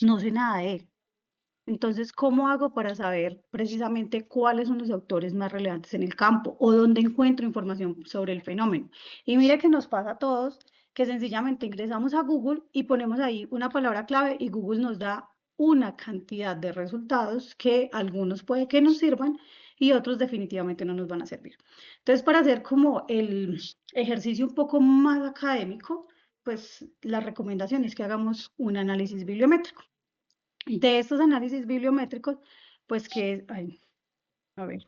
no sé nada de él. Entonces, ¿cómo hago para saber precisamente cuáles son los autores más relevantes en el campo o dónde encuentro información sobre el fenómeno? Y mire que nos pasa a todos que sencillamente ingresamos a Google y ponemos ahí una palabra clave y Google nos da una cantidad de resultados que algunos puede que nos sirvan y otros definitivamente no nos van a servir. Entonces, para hacer como el ejercicio un poco más académico, pues la recomendación es que hagamos un análisis bibliométrico. De estos análisis bibliométricos, pues que, ay, a ver,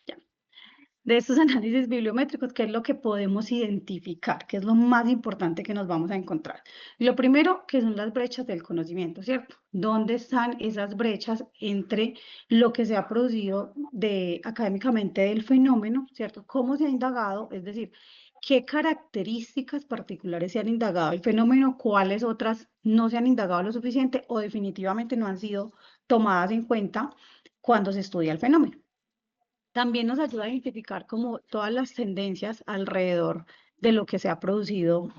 ya. De estos análisis bibliométricos, ¿qué es lo que podemos identificar? ¿Qué es lo más importante que nos vamos a encontrar? Lo primero, que son las brechas del conocimiento, ¿cierto? ¿Dónde están esas brechas entre lo que se ha producido académicamente del fenómeno, ¿cierto? ¿Cómo se ha indagado? Es decir, ¿qué características particulares se han indagado el fenómeno? ¿Cuáles otras no se han indagado lo suficiente o definitivamente no han sido tomadas en cuenta cuando se estudia el fenómeno? También nos ayuda a identificar como todas las tendencias alrededor de lo que se ha producido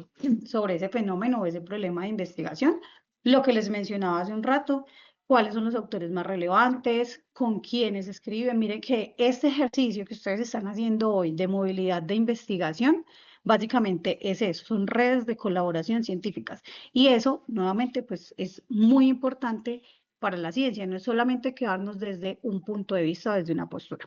sobre ese fenómeno o ese problema de investigación. Lo que les mencionaba hace un rato, cuáles son los autores más relevantes, con quiénes escriben. Miren que este ejercicio que ustedes están haciendo hoy de movilidad de investigación, básicamente es eso, son redes de colaboración científicas. Y eso, nuevamente, pues es muy importante para la ciencia, no es solamente quedarnos desde un punto de vista, desde una postura.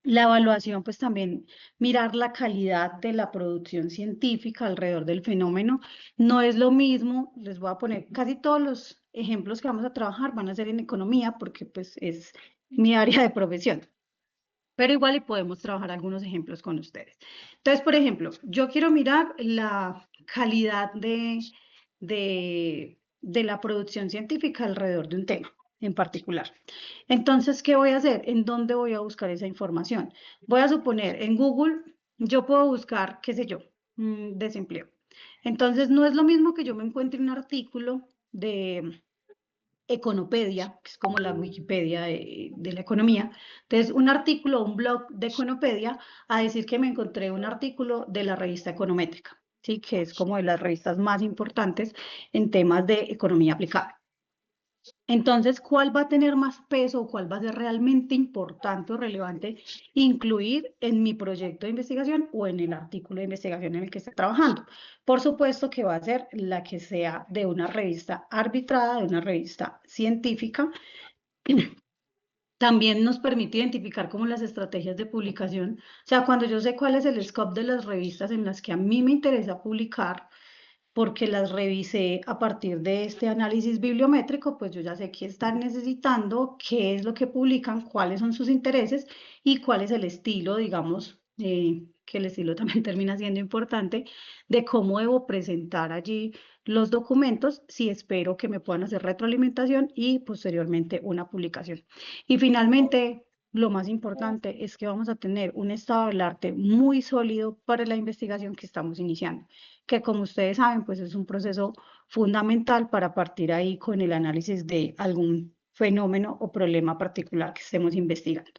La evaluación, pues también mirar la calidad de la producción científica alrededor del fenómeno. No es lo mismo, les voy a poner casi todos los ejemplos que vamos a trabajar van a ser en economía porque pues es mi área de profesión, pero igual y podemos trabajar algunos ejemplos con ustedes. Entonces, por ejemplo, yo quiero mirar la calidad de la producción científica alrededor de un tema en particular. Entonces, ¿qué voy a hacer? ¿En dónde voy a buscar esa información? Voy a suponer, en Google, yo puedo buscar, qué sé yo, desempleo. Entonces, no es lo mismo que yo me encuentre un artículo de Econopedia, que es como la Wikipedia de la economía. Entonces, un artículo, un blog de Econopedia, a decir que me encontré un artículo de la revista Econométrica, ¿sí? Que es como de las revistas más importantes en temas de economía aplicada. Entonces, ¿cuál va a tener más peso o cuál va a ser realmente importante o relevante incluir en mi proyecto de investigación o en el artículo de investigación en el que esté trabajando? Por supuesto que va a ser la que sea de una revista arbitrada, de una revista científica. También nos permite identificar como las estrategias de publicación. O sea, cuando yo sé cuál es el scope de las revistas en las que a mí me interesa publicar, porque las revisé a partir de este análisis bibliométrico, pues yo ya sé qué están necesitando, qué es lo que publican, cuáles son sus intereses y cuál es el estilo, digamos, que el estilo también termina siendo importante, de cómo debo presentar allí los documentos, si espero que me puedan hacer retroalimentación y posteriormente una publicación. Y finalmente, lo más importante es que vamos a tener un estado del arte muy sólido para la investigación que estamos iniciando, que como ustedes saben, pues es un proceso fundamental para partir ahí con el análisis de algún fenómeno o problema particular que estemos investigando.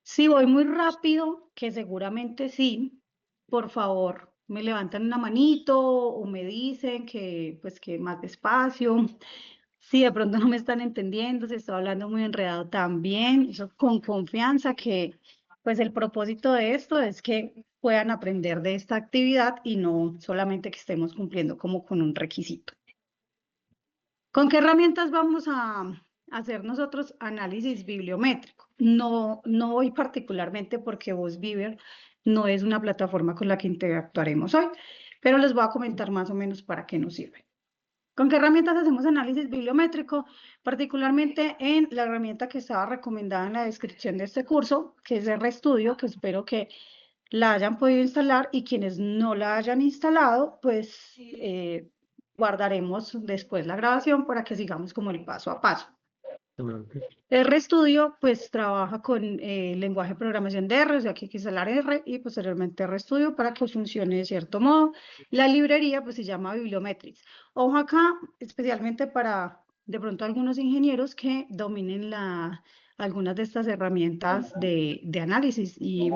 Si voy muy rápido, que seguramente sí, por favor, me levantan una manito o me dicen que pues que más despacio. Si de pronto no me están entendiendo, si estoy hablando muy enredado también, eso con confianza que pues el propósito de esto es que puedan aprender de esta actividad y no solamente que estemos cumpliendo como con un requisito. ¿Con qué herramientas vamos a hacer nosotros análisis bibliométrico? No, no hoy particularmente porque VozBeaver no es una plataforma con la que interactuaremos hoy, pero les voy a comentar más o menos para qué nos sirve. ¿Con qué herramientas hacemos análisis bibliométrico? Particularmente en la herramienta que estaba recomendada en la descripción de este curso, que es RStudio, que espero que la hayan podido instalar y quienes no la hayan instalado, pues guardaremos después la grabación para que sigamos como el paso a paso. RStudio pues trabaja con el lenguaje de programación de R, o sea que aquí es el R y posteriormente RStudio para que funcione de cierto modo. La librería pues se llama Bibliometrics. Ojo acá, especialmente para de pronto algunos ingenieros que dominen algunas de estas herramientas de análisis y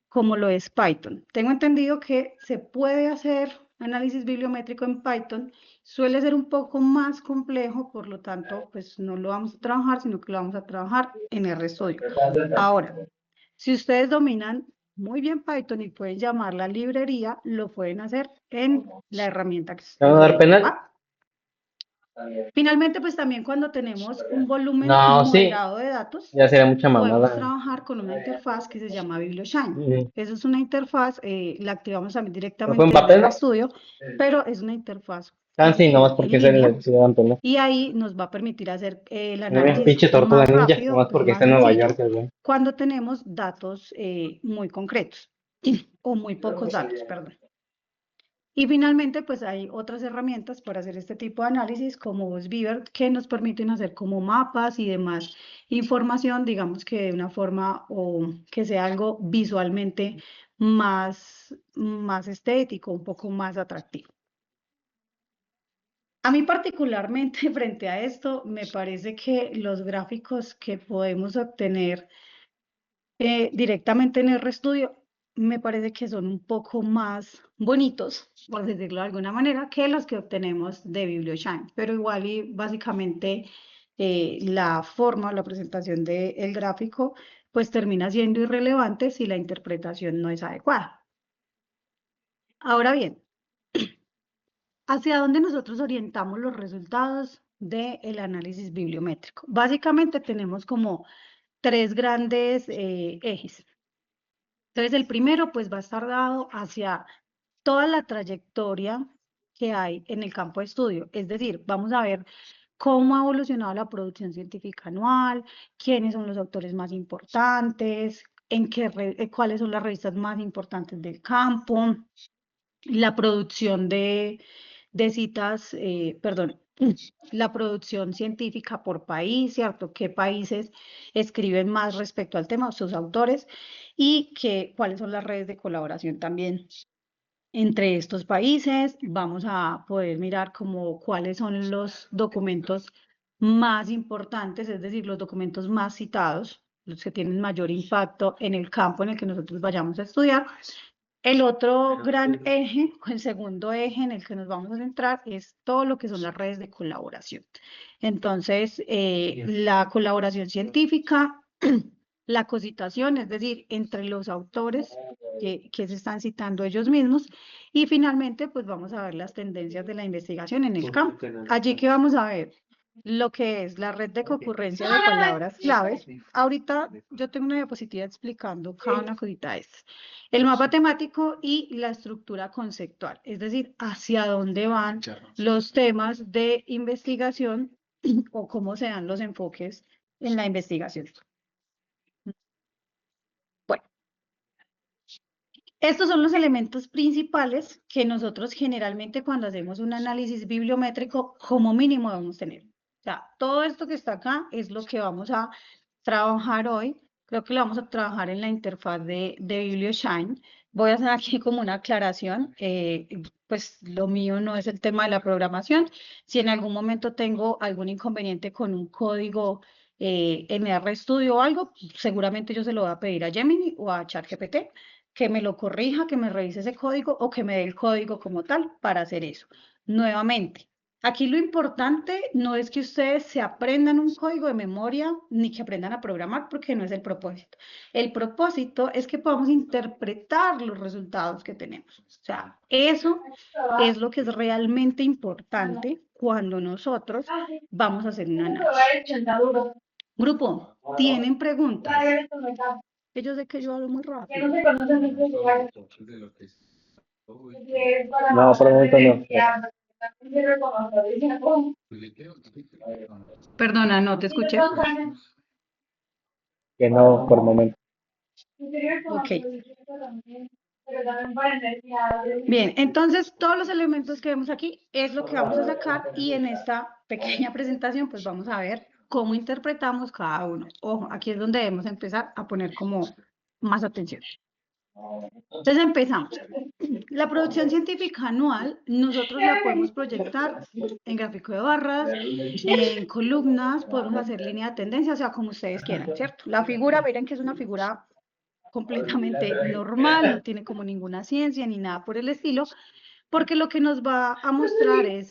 como lo es Python. Tengo entendido que se puede hacer análisis bibliométrico en Python suele ser un poco más complejo, por lo tanto, pues no lo vamos a trabajar, sino que lo vamos a trabajar en RStudio. Ahora, si ustedes dominan muy bien Python y pueden llamar la librería, lo pueden hacer en la herramienta que ¿Me van a dar penal? ¿va? Finalmente, pues también cuando tenemos un volumen No, sí, moderado de datos, ya sería mucha podemos mamada. trabajar con una interfaz que se llama BiblioShine. Mm. Eso es una interfaz, la activamos también ¿No fue directamente desde Mbappé, no? RStudio, pero es una interfaz Ah, sí, nomás en porque se línea le dan penal. y ahí nos va a permitir hacer el Pinche análisis tortuga más ninja, rápido, nomás pues porque más está en Nueva sencillo, York, el güey. cuando tenemos datos muy concretos o muy pocos datos, perdón. Y finalmente, pues hay otras herramientas para hacer este tipo de análisis, como Beaver, que nos permiten hacer como mapas y demás información, digamos que de una forma o que sea algo visualmente más estético, un poco más atractivo. A mí particularmente frente a esto, me parece que los gráficos que podemos obtener directamente en RStudio, me parece que son un poco más bonitos, por decirlo de alguna manera, que los que obtenemos de BiblioShine. Pero igual y básicamente la forma, la presentación del gráfico, pues termina siendo irrelevante si la interpretación no es adecuada. Ahora bien, ¿hacia dónde nosotros orientamos los resultados del análisis bibliométrico? Básicamente tenemos como tres grandes ejes. Entonces, el primero pues va a estar dado hacia toda la trayectoria que hay en el campo de estudio. Es decir, vamos a ver cómo ha evolucionado la producción científica anual, quiénes son los autores más importantes, cuáles son las revistas más importantes del campo, la producción de citas, perdón, la producción científica por país, ¿cierto? ¿Qué países escriben más respecto al tema, sus autores? Y cuáles son las redes de colaboración también entre estos países. Vamos a poder mirar como cuáles son los documentos más importantes, es decir, los documentos más citados, los que tienen mayor impacto en el campo en el que nosotros vayamos a estudiar. El otro gran eje, o el segundo eje en el que nos vamos a centrar, es todo lo que son las redes de colaboración. Entonces, la colaboración científica, la cocitación, es decir, entre los autores que se están citando ellos mismos, y finalmente, pues vamos a ver las tendencias de la investigación en el campo. Allí que vamos a ver lo que es la red de concurrencia de palabras claves. Ahorita yo tengo una diapositiva explicando cada una cosita de estas. El mapa temático y la estructura conceptual, es decir, hacia dónde van los temas de investigación o cómo se dan los enfoques en la investigación. Bueno, estos son los elementos principales que nosotros generalmente cuando hacemos un análisis bibliométrico como mínimo debemos tener. O sea, todo esto que está acá es lo que vamos a trabajar hoy. Creo que lo vamos a trabajar en la interfaz de BiblioShine. Voy a hacer aquí como una aclaración. Pues lo mío no es el tema de la programación. Si en algún momento tengo algún inconveniente con un código en RStudio o algo, seguramente yo se lo voy a pedir a Gemini o a ChatGPT que me lo corrija, que me revise ese código o que me dé el código como tal para hacer eso. Nuevamente, aquí lo importante no es que ustedes se aprendan un código de memoria ni que aprendan a programar porque no es el propósito. El propósito es que podamos interpretar los resultados que tenemos. O sea, eso es lo que es realmente importante cuando nosotros vamos a hacer un análisis. Grupo, ¿tienen preguntas? Que yo sé que yo hablo muy rápido. No, por el momento no. Perdona, no te escuché. Que no, por el momento. Ok. Bien, entonces todos los elementos que vemos aquí es lo que vamos a sacar y en esta pequeña presentación pues vamos a ver cómo interpretamos cada uno. Ojo, aquí es donde debemos empezar a poner como más atención. Entonces empezamos. La producción científica anual, nosotros la podemos proyectar en gráfico de barras, en columnas, podemos hacer línea de tendencia, o sea, como ustedes quieran, ¿cierto? La figura, miren que es una figura completamente normal, no tiene como ninguna ciencia ni nada por el estilo, porque lo que nos va a mostrar es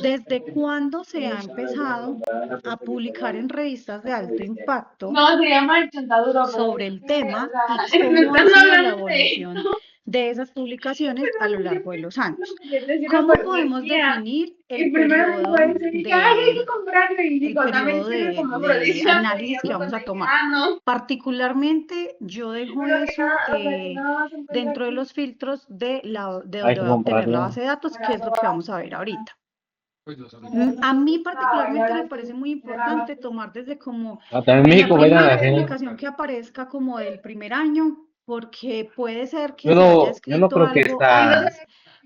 desde cuándo se ha empezado a publicar en revistas de alto impacto No, se llama el chontaduro, pero sobre el tema y o sea, me cómo ha están sido la hablando de evolución eso. de esas publicaciones a lo largo de los años. Porque te sirve ¿Cómo por podemos energía. definir Y primero me fue eso, y dije, ay, hay que comprarlo. Y el digo, también periodo sirve como de afrodisíaco. Y análisis ya que fue vamos cuando a dije, tomar? ah, no. Particularmente, yo dejo Pero que eso nada, o sea, que nada más se encuentra dentro de aquí. los filtros de Hay donde que voy a obtener la comprarlo. base de datos, que es lo que vamos a ver ahorita. A No, mí ya particularmente me las parece muy importante tomar desde como Ah, también en en la México bailan primera así. publicación que aparezca como del primer año, porque puede ser que Yo se haya no escrito creo que algo está antes,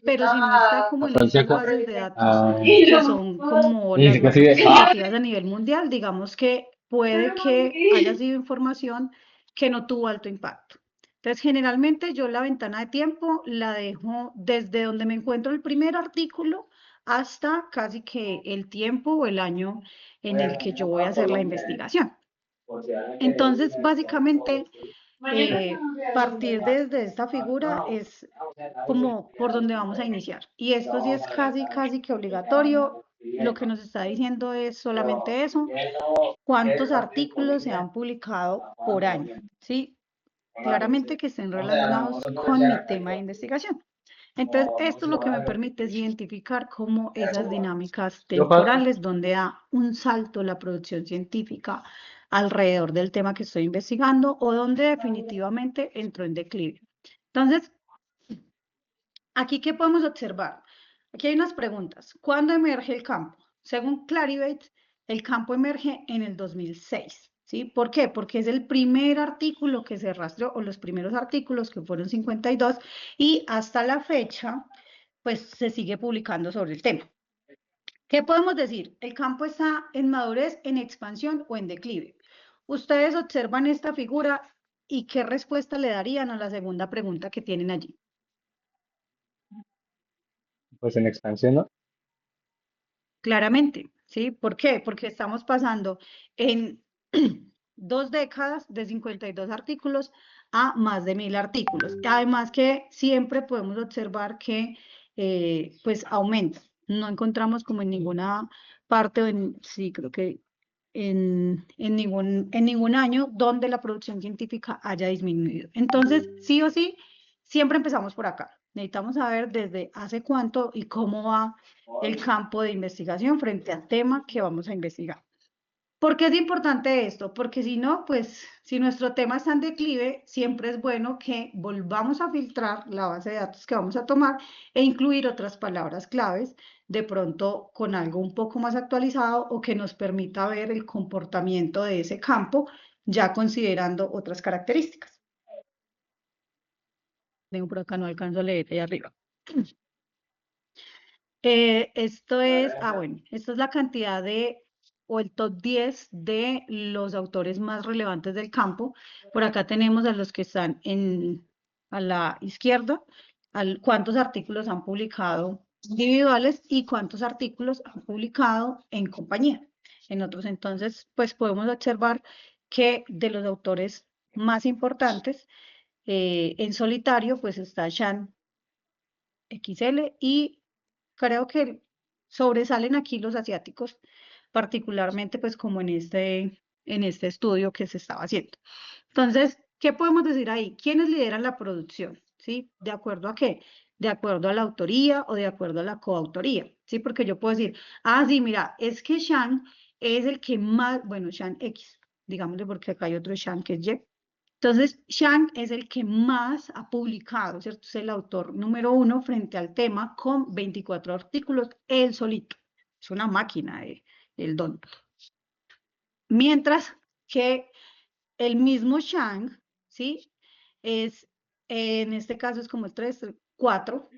pero si no está como en estas afrodisíaco. bases de datos Ah, que son como y las se más consigue. ¡Ah! representativas a nivel mundial, digamos que puede que haya sido información que no tuvo alto impacto. Entonces, generalmente yo la ventana de tiempo la dejo desde donde me encuentro el primer artículo hasta casi que el tiempo o el año en el que yo voy a hacer la investigación. Entonces, básicamente, Mañana estamos partir desde esta figura es como por donde vamos a iniciar. Y esto sí es casi que obligatorio. Lo que nos está diciendo es solamente eso, cuántos artículos se han publicado por año, ¿sí? Claramente que estén relacionados con mi tema de investigación. Entonces, esto lo que me permite es identificar cómo esas dinámicas temporales, donde da un salto la producción científica alrededor del tema que estoy investigando o donde definitivamente entró en declive. Entonces, aquí, ¿qué podemos observar? Aquí hay unas preguntas. ¿Cuándo emerge el campo? Según Clarivate, el campo emerge en el 2006. ¿Sí? ¿Por qué? Porque es el primer artículo que se rastreó, o los primeros artículos, que fueron 52, y hasta la fecha, pues se sigue publicando sobre el tema. ¿Qué podemos decir? El campo está en madurez, en expansión o en declive. Ustedes observan esta figura y ¿qué respuesta le darían a la segunda pregunta que tienen allí? Pues en expansión, ¿no? Claramente, ¿sí? ¿Por qué? Porque estamos pasando en 2 décadas de 52 artículos a más de 1000 artículos. Además que siempre podemos observar que pues aumenta. No encontramos como en ninguna parte, o sí, creo que en ningún año donde la producción científica haya disminuido. Entonces, sí o sí, siempre empezamos por acá. Necesitamos saber desde hace cuánto y cómo va el campo de investigación frente al tema que vamos a investigar. ¿Por qué es importante esto? Porque si no, pues si nuestro tema está en declive, siempre es bueno que volvamos a filtrar la base de datos que vamos a tomar e incluir otras palabras claves, de pronto con algo un poco más actualizado o que nos permita ver el comportamiento de ese campo, ya considerando otras características. Tengo por acá, no alcanzo a leer ahí arriba. Esto es, bueno, esto es la cantidad o el top 10 de los autores más relevantes del campo. Por acá tenemos a los que están a la izquierda, cuántos artículos han publicado individuales y cuántos artículos han publicado en compañía. En otros, entonces, pues podemos observar que de los autores más importantes, en solitario, pues está Shan XL y creo que sobresalen aquí los asiáticos, particularmente pues como en este estudio que se estaba haciendo. Entonces, ¿qué podemos decir ahí? ¿Quiénes lideran la producción? ¿Sí? ¿De acuerdo a qué? De acuerdo a la autoría o de acuerdo a la coautoría, ¿sí? Porque yo puedo decir, sí, mira, es que Shan es el que más, bueno, Shan X, digámosle porque acá hay otro Shan que es Y. Entonces, Shang es el que más ha publicado, ¿cierto? Es el autor número 1 frente al tema con 24 artículos, él solito. Es una máquina el don. Mientras que el mismo Shang, ¿sí? En este caso es como el 3, 4,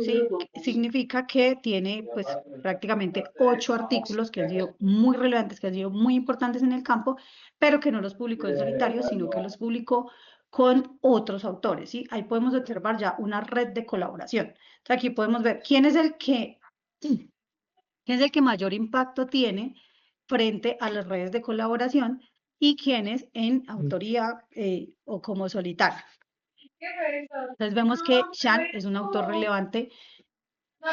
¿sí? Significa que tiene pues prácticamente 8 artículos que han sido muy relevantes, que han sido muy importantes en el campo, pero que no los publicó en solitario, sino que los publicó con otros autores, ¿sí? Ahí podemos observar ya una red de colaboración. Entonces, aquí podemos ver quién es el que mayor impacto tiene frente a las redes de colaboración y quiénes en autoría o como solitario. Entonces vemos que Shan es un autor relevante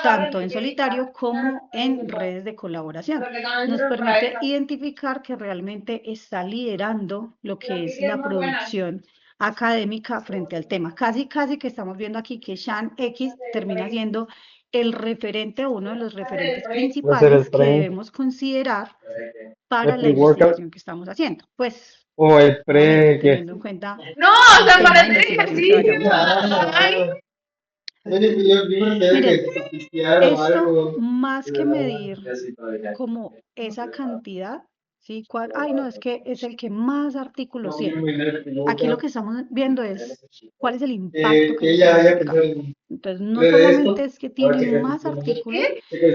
tanto en solitario como en redes de colaboración. Nos permite identificar que realmente está liderando lo que es la producción académica frente al tema. Casi que estamos viendo aquí que Shan X termina siendo el referente o uno de los referentes Va a ser principales el que pre, debemos considerar para el la pre-workout investigación que estamos haciendo. Pues, o el obviamente, pre, ¿qué? teniendo en cuenta No, o el sea, tema para de el investigación que ejercicio. vayamos a desarrollar. Ay, Miren, esto más que medir como esa cantidad, ¿sí? Ay, no, es que es el que más artículos tiene. Aquí lo que estamos viendo es cuál es el impacto que le está dando al campo. Entonces, no solamente es que tiene más artículos,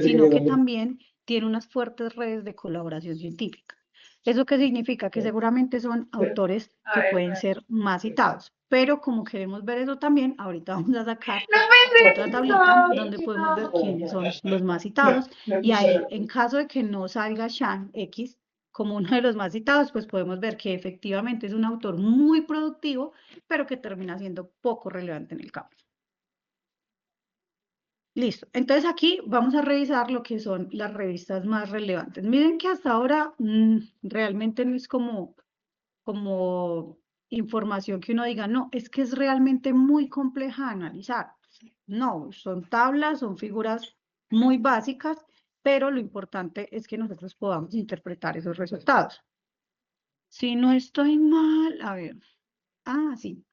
sino que también tiene unas fuertes redes de colaboración científica. ¿Eso qué significa? Que seguramente son autores que pueden ser más citados. Pero como queremos ver eso también, ahorita vamos a sacar no pensé otra tablita donde podemos ver quiénes son los más citados. Y ahí, en caso de que no salga Shan X como uno de los más citados, pues podemos ver que efectivamente es un autor muy productivo, pero que termina siendo poco relevante en el campo. Listo. Entonces aquí vamos a revisar lo que son las revistas más relevantes. Miren que hasta ahora realmente no es como información que uno diga, no, es que es realmente muy compleja de analizar. No, son tablas, son figuras muy básicas, pero lo importante es que nosotros podamos interpretar esos resultados. Si no estoy mal, a ver, sí,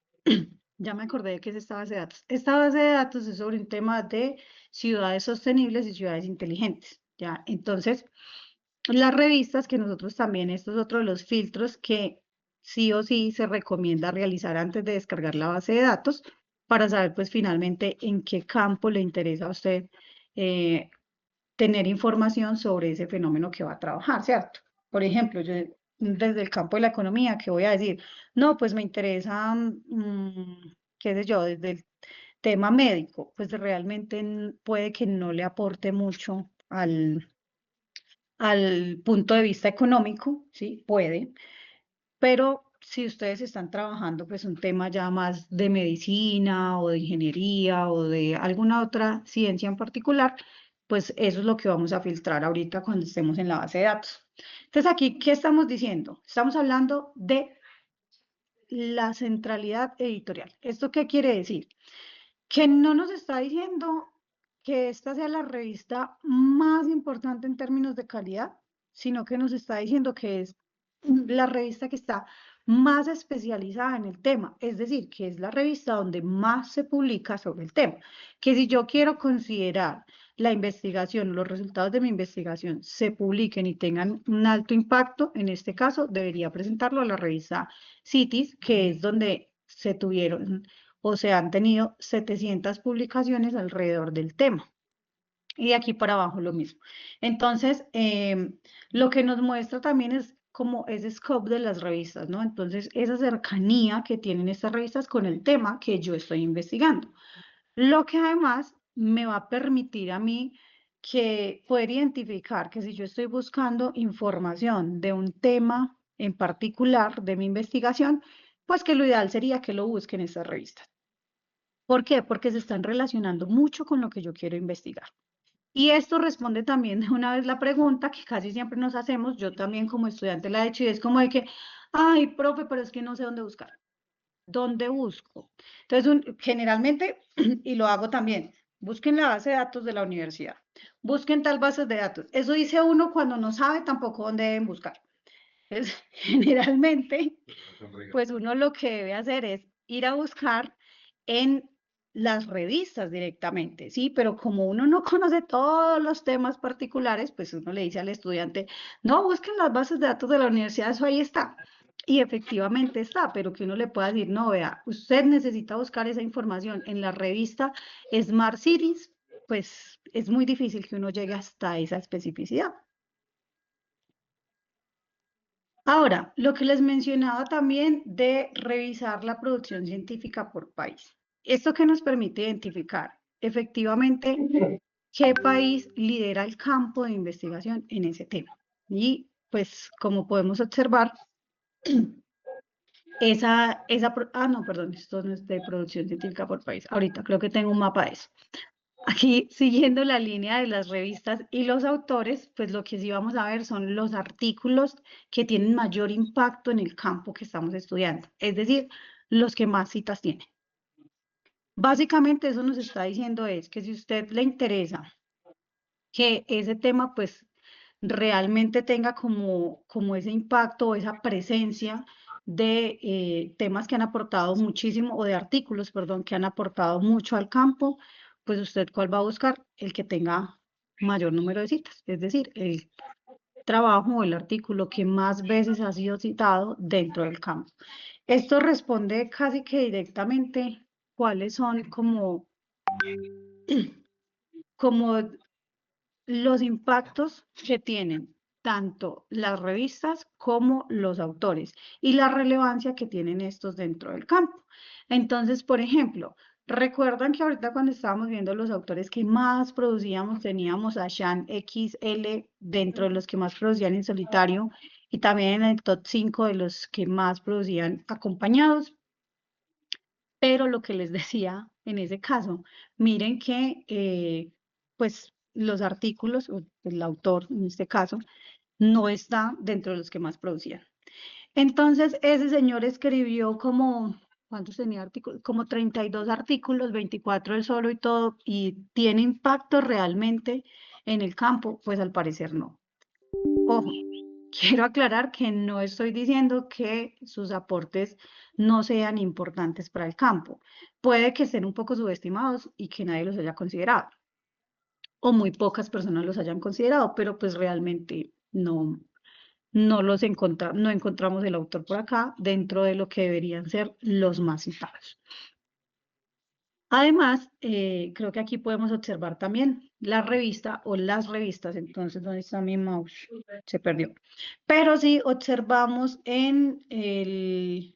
ya me acordé de qué es esta base de datos. Esta base de datos es sobre un tema de ciudades sostenibles y ciudades inteligentes, ¿ya? Entonces, las revistas que nosotros también, esto es otro de los filtros que sí o sí se recomienda realizar antes de descargar la base de datos para saber pues finalmente en qué campo le interesa a usted tener información sobre ese fenómeno que va a trabajar, ¿cierto? Por ejemplo, yo desde el campo de la economía, ¿qué voy a decir? No, pues me interesa, qué sé yo, desde el tema médico, pues realmente puede que no le aporte mucho al punto de vista económico, ¿sí? Puede, pero si ustedes están trabajando pues un tema ya más de medicina o de ingeniería o de alguna otra ciencia en particular, pues eso es lo que vamos a filtrar ahorita cuando estemos en la base de datos. Entonces aquí, ¿qué estamos diciendo? Estamos hablando de la centralidad editorial. ¿Esto qué quiere decir? Que no nos está diciendo que esta sea la revista más importante en términos de calidad, sino que nos está diciendo que es la revista que está más especializada en el tema, es decir, que es la revista donde más se publica sobre el tema. Que si yo quiero considerar la investigación, los resultados de mi investigación se publiquen y tengan un alto impacto, en este caso debería presentarlo a la revista CITES, que es donde se tuvieron o se han tenido 700 publicaciones alrededor del tema. Y de aquí para abajo lo mismo. Entonces, lo que nos muestra también es como ese scope de las revistas, ¿no? Entonces, esa cercanía que tienen estas revistas con el tema que yo estoy investigando. Lo que además me va a permitir a mí que poder identificar que si yo estoy buscando información de un tema en particular de mi investigación, pues que lo ideal sería que lo busquen en estas revistas. ¿Por qué? Porque se están relacionando mucho con lo que yo quiero investigar. Y esto responde también de una vez la pregunta que casi siempre nos hacemos, yo también como estudiante la he hecho, y es como de que, ay, profe, pero es que no sé dónde buscar. ¿Dónde busco? Entonces, generalmente, y lo hago también, busquen la base de datos de la universidad, busquen tal base de datos. Eso dice uno cuando no sabe tampoco dónde deben buscar. Entonces, generalmente, pues uno lo que debe hacer es ir a buscar en las revistas directamente, ¿sí? Pero como uno no conoce todos los temas particulares, pues uno le dice al estudiante, no, busquen las bases de datos de la universidad, eso ahí está. Y efectivamente está, pero que uno le pueda decir, no, vea, usted necesita buscar esa información en la revista Smart Cities, pues es muy difícil que uno llegue hasta esa especificidad. Ahora, lo que les mencionaba también de revisar la producción científica por país. Esto que nos permite identificar efectivamente qué país lidera el campo de investigación en ese tema. Y pues como podemos observar, no, perdón, esto no es de producción científica por país. Ahorita creo que tengo un mapa de eso. Aquí, siguiendo la línea de las revistas y los autores, pues lo que sí vamos a ver son los artículos que tienen mayor impacto en el campo que estamos estudiando, es decir, los que más citas tienen. Básicamente eso nos está diciendo es que si a usted le interesa que ese tema pues realmente tenga como ese impacto o esa presencia de temas que han aportado muchísimo, o de artículos, perdón, que han aportado mucho al campo, pues usted cuál va a buscar, el que tenga mayor número de citas, es decir, el trabajo o el artículo que más veces ha sido citado dentro del campo. Esto responde casi que directamente cuáles son como los impactos que tienen tanto las revistas como los autores y la relevancia que tienen estos dentro del campo. Entonces, por ejemplo, recuerdan que ahorita cuando estábamos viendo los autores que más producíamos, teníamos a Sean XL dentro de los que más producían en solitario y también en el top 5 de los que más producían acompañados. Pero lo que les decía en ese caso, miren que pues los artículos, o el autor en este caso, no está dentro de los que más producían. Entonces, ese señor escribió como, ¿cuántos tenía artículos? Como 32 artículos, 24 él solo y todo, y tiene impacto realmente en el campo, pues al parecer no. Ojo, quiero aclarar que no estoy diciendo que sus aportes no sean importantes para el campo. Puede que estén un poco subestimados y que nadie los haya considerado, o muy pocas personas los hayan considerado, pero pues realmente no encontramos el autor por acá dentro de lo que deberían ser los más citados. Además, creo que aquí podemos observar también la revista o las revistas. Entonces, ¿dónde está mi mouse? Se perdió. Pero si observamos en el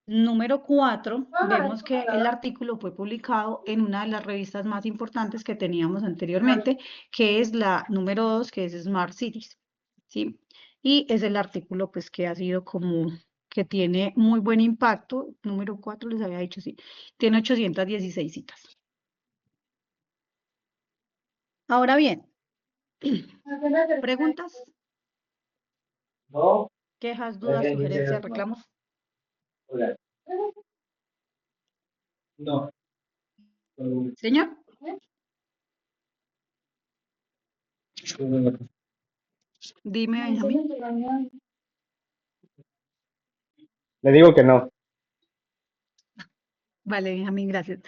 número 4, vemos que el artículo fue publicado en una de las revistas más importantes que teníamos anteriormente, que es la número 2, que es Smart Cities, ¿sí? Y es el artículo pues que ha sido como que tiene muy buen impacto. Número 4 les había dicho, sí, tiene 816 citas. Ahora bien, preguntas, No, quejas, dudas, sugerencias, reclamos. hola. No. Señor, dime, Benjamín. Le digo que no. Vale, Benjamín, gracias.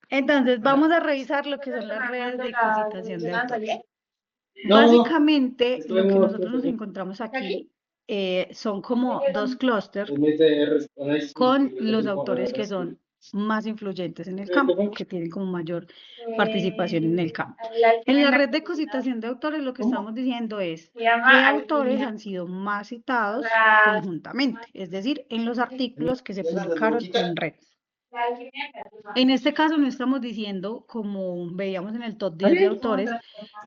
Entonces, vamos a revisar lo que son las redes de citación de autores. Básicamente, lo que nosotros nos encontramos aquí son como dos clústeres con los autores que son más influyentes en el campo, que tienen como mayor participación en el campo. En la red de citación de autores, lo que estamos diciendo es qué autores han sido más citados conjuntamente, es decir, en los artículos que se publicaron en red. En este caso no estamos diciendo, como veíamos en el top 10 de autores,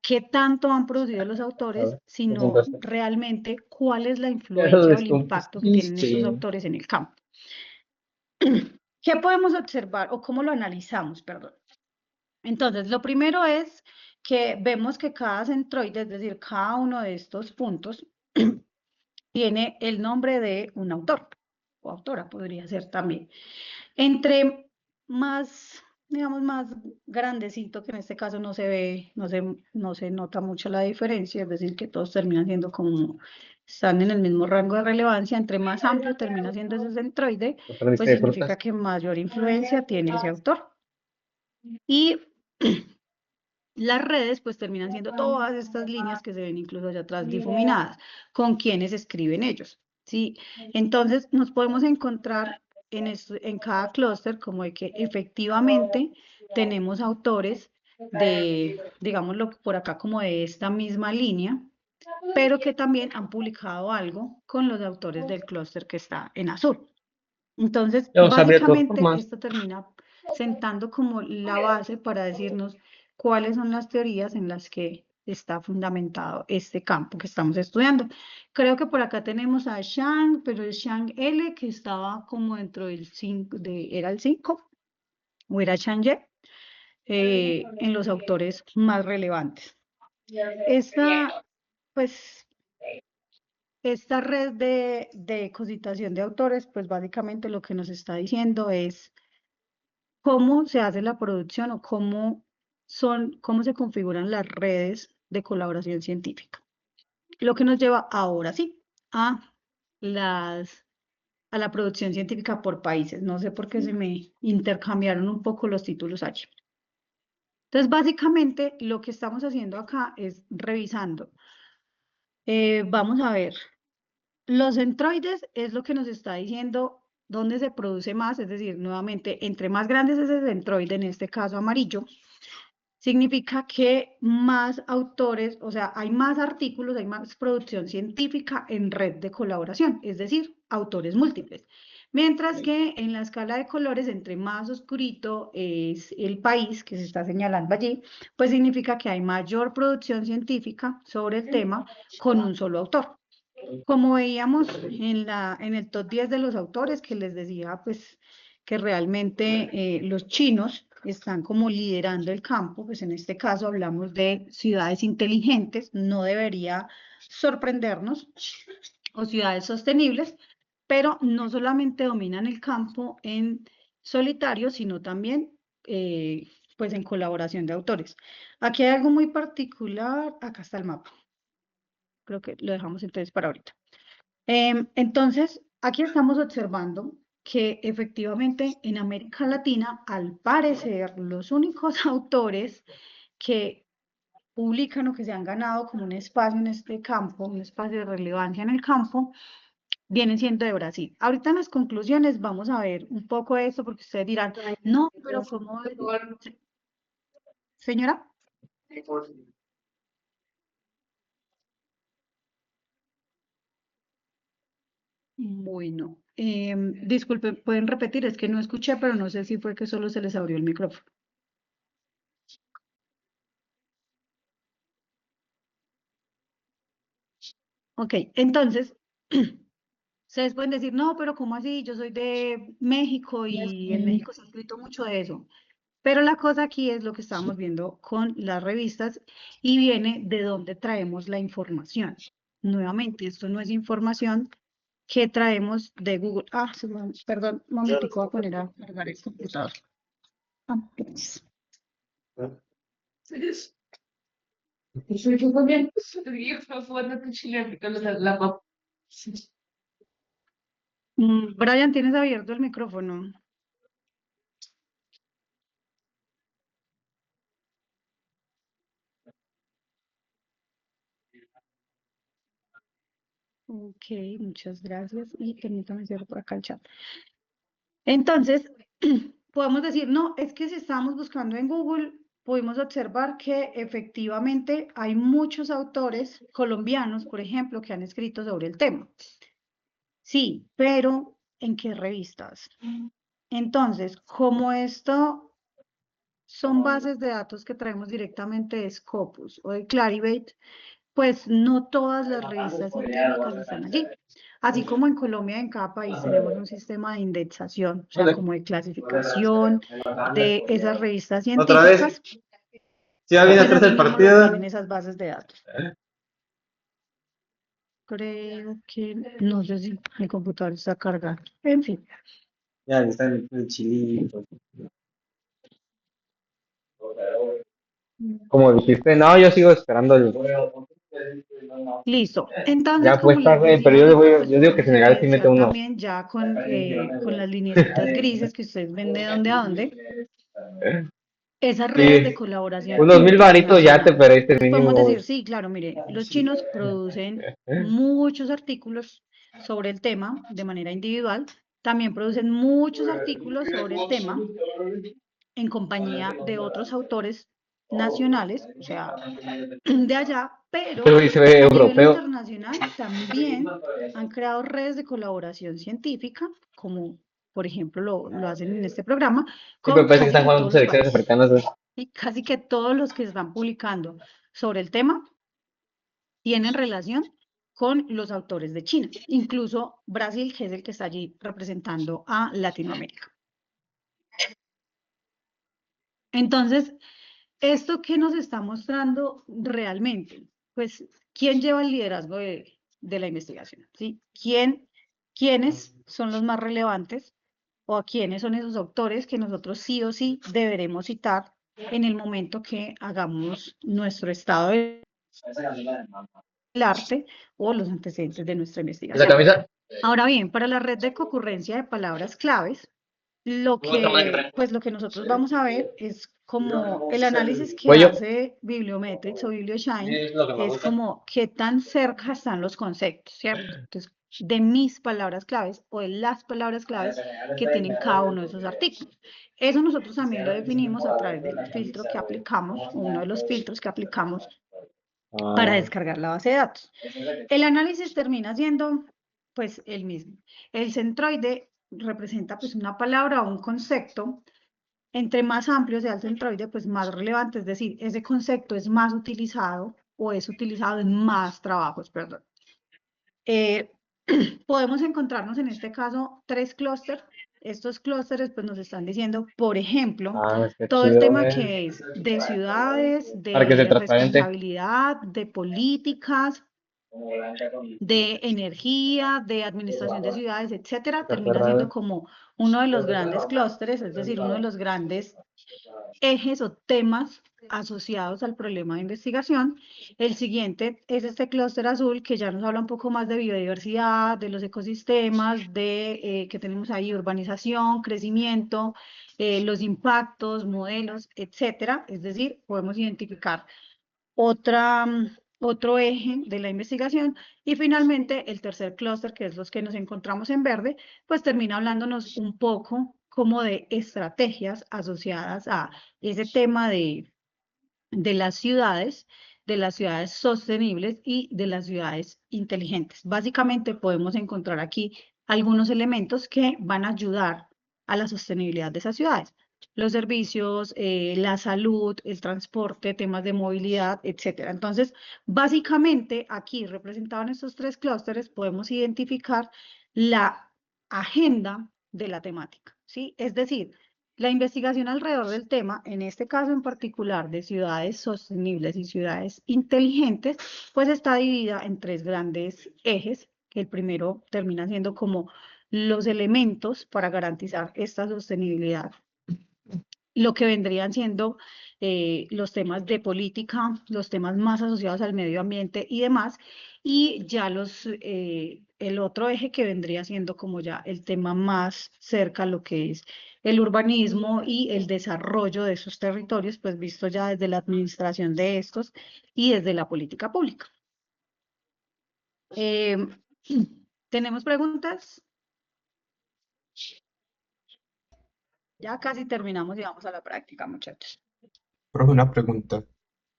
qué tanto han producido los autores, sino realmente cuál es la influencia o el impacto que tienen estos autores en el campo. ¿Qué podemos observar o cómo lo analizamos, perdón? Entonces, lo primero es que vemos que cada centroide, es decir, cada uno de estos puntos, tiene el nombre de un autor o autora, podría ser también. Entre más, digamos, más grandecito, que en este caso no se ve, no se nota mucho la diferencia, es decir, que todos terminan siendo como, están en el mismo rango de relevancia, entre más amplio termina siendo ese centroide, pues significa que mayor influencia tiene ese autor. Y las redes pues terminan siendo todas estas líneas que se ven incluso allá atrás difuminadas, con quienes escriben ellos, ¿sí? Entonces nos podemos encontrar en cada clúster como de que efectivamente tenemos autores de, digámoslo por acá, como de esta misma línea, pero que también han publicado algo con los autores del clúster que está en azul. Entonces, básicamente, esto termina sentando como la base para decirnos cuáles son las teorías en las que está fundamentado este campo que estamos estudiando. Creo que por acá tenemos a Shang, pero es Shang L, que estaba como dentro del 5, era el 5, o era Shang Y. en los autores más relevantes. Pues, esta red de cocitación de autores, pues básicamente lo que nos está diciendo es cómo se hace la producción o cómo se configuran las redes de colaboración científica. Lo que nos lleva ahora sí a la producción científica por países. No sé por qué se me intercambiaron un poco los títulos allí. Entonces, básicamente, lo que estamos haciendo acá es revisando. Vamos a ver. Los centroides es lo que nos está diciendo dónde se produce más, es decir, nuevamente, entre más grande es ese centroide, en este caso amarillo, significa que más autores, o sea, hay más artículos, hay más producción científica en red de colaboración, es decir, autores múltiples. Mientras que en la escala de colores, entre más oscurito es el país que se está señalando allí, pues significa que hay mayor producción científica sobre el tema con un solo autor. Como veíamos en el top 10 de los autores que les decía, pues que realmente los chinos están como liderando el campo, pues en este caso hablamos de ciudades inteligentes, no debería sorprendernos, o ciudades sostenibles, pero no solamente dominan el campo en solitario, sino también pues en colaboración de autores. Aquí hay algo muy particular, acá está el mapa, creo que lo dejamos entonces para ahorita. Entonces, aquí estamos observando que efectivamente en América Latina, al parecer, los únicos autores que publican o que se han ganado como un espacio en este campo, un espacio de relevancia en el campo, vienen siendo de Brasil. Ahorita en las conclusiones vamos a ver un poco de esto porque ustedes dirán, no, pero ¿cómo? Señora, bueno, disculpen, pueden repetir, es que no escuché, pero no sé si fue que solo se les abrió el micrófono. Ok, entonces, ustedes pueden decir, no, pero ¿cómo así? Yo soy de México y en México se ha escrito mucho de eso. Pero la cosa aquí es lo que estábamos viendo con las revistas y viene de dónde traemos la información. Nuevamente, esto no es información que traemos de Google. Perdón, un momentico, voy a poner a cargar el computador. Gracias. Brian, ¿tienes abierto el micrófono? Ok, muchas gracias. Y permítame cierro por acá el chat. Entonces, podemos decir, no, es que si estamos buscando en Google, pudimos observar que efectivamente hay muchos autores colombianos, por ejemplo, que han escrito sobre el tema. Sí, pero ¿en qué revistas? Entonces, como esto son bases de datos que traemos directamente de Scopus o de Clarivate, pues no todas las revistas científicas están allí. Así como en Colombia, en cada país tenemos un sistema de indexación, o sea, como de clasificación de esas revistas ¿Otra vez? científicas, ¿Sí alguien pues atrás del asimismo lo partido? tienen esas bases de datos. Creo que, no sé si mi computador está cargando. En fin. Ya, está en el chilito. Como dijiste, no, yo sigo esperando el... Listo. Entonces, Ya pues como está, les güey, decía pero ahorita, pues yo digo que podemos Senegal sí mete evidenciar uno. también ya con las lineecitas grises que ustedes ven de dónde a dónde, esas redes de Sí, colaboración unos 1000 varitos ya te internacional. perdiste Entonces podemos mínimo. decir, sí, claro, mire, los chinos producen muchos artículos sobre el tema de manera individual, también producen muchos artículos sobre el tema en compañía de otros autores nacionales, o sea, de allá, Pero pero ahí se ve a nivel europeo. internacional también han creado redes de colaboración científica, como por ejemplo lo hacen en este programa, Sí, pero con parece que casi están que jugando todos los selecciones países. africanas, güey. Y casi que todos los que están publicando sobre el tema tienen relación con los autores de China, incluso Brasil, que es el que está allí representando a Latinoamérica. Entonces, ¿esto qué nos está mostrando realmente? Pues, ¿quién lleva el liderazgo de la investigación? ¿Sí? ¿Quiénes son los más relevantes o a quiénes son esos autores que nosotros sí o sí deberemos citar en el momento que hagamos nuestro estado del arte o los antecedentes de nuestra ¿Esa investigación? camisa? Ahora bien, para la red de concurrencia de palabras claves, lo que nosotros vamos a ver es como el análisis que Cuello. hace Bibliometrics o BiblioShine, Es lo que me es gusta. como qué tan cerca están los conceptos, ¿cierto? Entonces, de mis palabras claves o de las palabras claves que tienen cada uno de esos artículos. Eso nosotros también lo definimos a través del filtro que aplicamos, o uno de los filtros que aplicamos para Ah, descargar la base de datos. El análisis termina siendo pues el mismo. El centroide representa pues una palabra o un concepto. Entre más amplio sea el centroide, pues más relevante, es decir, ese concepto es más utilizado o es utilizado en más trabajos, perdón. Eh, podemos encontrarnos en este caso 3 clústeres. Estos clústeres pues nos están diciendo, por ejemplo, está todo el chido, tema que es de ciudades, para que sea de transparente. responsabilidad, de políticas, de energía, de administración de ciudades, etcétera, Está termina siendo cerrado. como uno de los grandes clústeres, es decir, uno de los grandes ejes o temas asociados al problema de investigación. El siguiente es este clúster azul que ya nos habla un poco más de biodiversidad, de los ecosistemas, de que tenemos ahí urbanización, crecimiento, los impactos, modelos, etcétera. Es decir, podemos identificar otro eje de la investigación. Y finalmente, el tercer clúster, que es los que nos encontramos en verde, pues termina hablándonos un poco como de estrategias asociadas a ese tema de las ciudades sostenibles y de las ciudades inteligentes. Básicamente podemos encontrar aquí algunos elementos que van a ayudar a la sostenibilidad de esas ciudades. Los servicios, la salud, el transporte, temas de movilidad, etcétera. Entonces, básicamente aquí representado en estos 3 clústeres podemos identificar la agenda de la temática, ¿sí? Es decir, la investigación alrededor del tema, en este caso en particular de ciudades sostenibles y ciudades inteligentes, pues está dividida en 3 grandes ejes, que el primero termina siendo como los elementos para garantizar esta sostenibilidad, lo que vendrían siendo los temas de política, los temas más asociados al medio ambiente y demás, y ya el otro eje que vendría siendo como ya el tema más cerca a lo que es el urbanismo y el desarrollo de esos territorios, pues visto ya desde la administración de estos y desde la política pública. Eh, ¿Tenemos preguntas? Ya casi terminamos y vamos a la práctica, muchachos. Profe, una pregunta.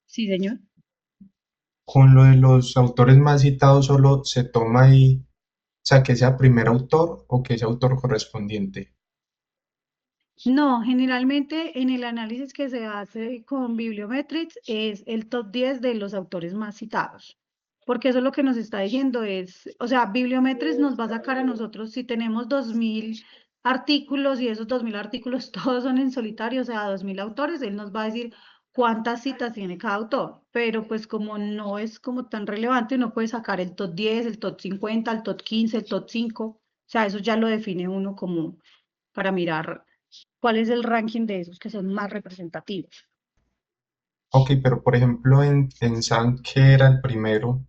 Sí, señor. Con lo de los autores más citados, ¿solo se toma ahí, o sea, que sea primer autor o que sea autor correspondiente? No, generalmente en el análisis que se hace con Bibliometrics es el top 10 de los autores más citados, porque eso es lo que nos está diciendo es, o sea, Bibliometrics nos va a sacar a nosotros si tenemos 2000 artículos y esos 2000 artículos todos son en solitario, o sea, 2000 autores, él nos va a decir cuántas citas tiene cada autor, pero pues como no es como tan relevante, uno puede sacar el top 10, el top 50, el top 15, el top 5, o sea, eso ya lo define uno como para mirar cuál es el ranking de esos que son más representativos. Ok, pero por ejemplo en San, que era el primero,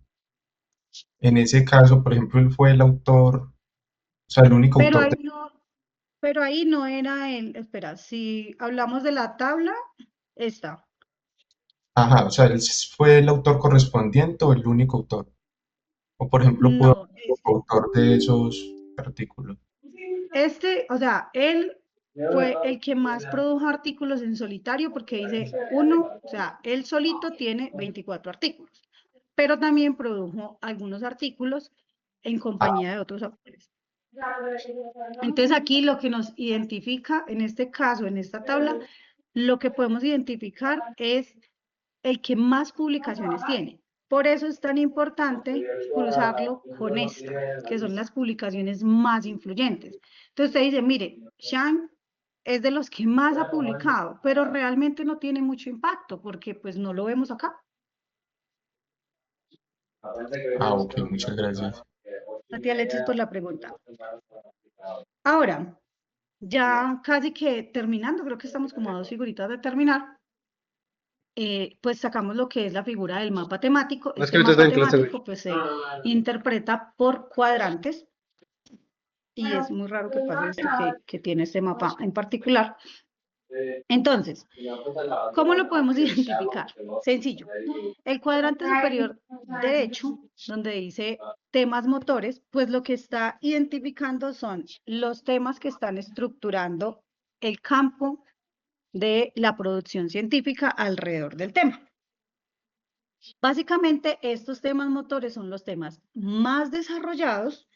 en ese caso, por ejemplo, él fue el autor, o sea, el único Pero autor ahí de... no, pero ahí no era el, espera, si hablamos de la tabla, esta. Ajá, o sea, él fue el autor correspondiente o el único autor. O por ejemplo, pudo No, haber sido autor de esos artículos. o sea, él fue el que más produjo artículos en solitario porque dice uno, o sea, él solito tiene 24 artículos, pero también produjo algunos artículos en Ah, compañía de otros autores. Entonces aquí lo que nos identifica, en este caso, en esta tabla, lo que podemos identificar es el que más publicaciones tiene. Por eso es tan importante cruzarlo con esta, que son las publicaciones más influyentes. Entonces usted dice, mire, Shang es de los que más ha publicado, pero realmente no tiene mucho impacto porque pues no lo vemos acá. Ah, ok, muchas gracias. A ti, Alexis, por la pregunta. Ahora, ya casi que terminando, creo que estamos como a 2 figuritas de terminar, pues sacamos lo que es la figura del mapa temático. No, es Este que ahorita mapa estoy en clase, güey. temático pues se interpreta por cuadrantes y es muy raro que pase esto que tiene este mapa en particular. Entonces, ¿cómo lo podemos identificar? Sencillo. El cuadrante superior derecho, donde dice temas motores, pues lo que está identificando son los temas que están estructurando el campo de la producción científica alrededor del tema. Básicamente, estos temas motores son los temas más desarrollados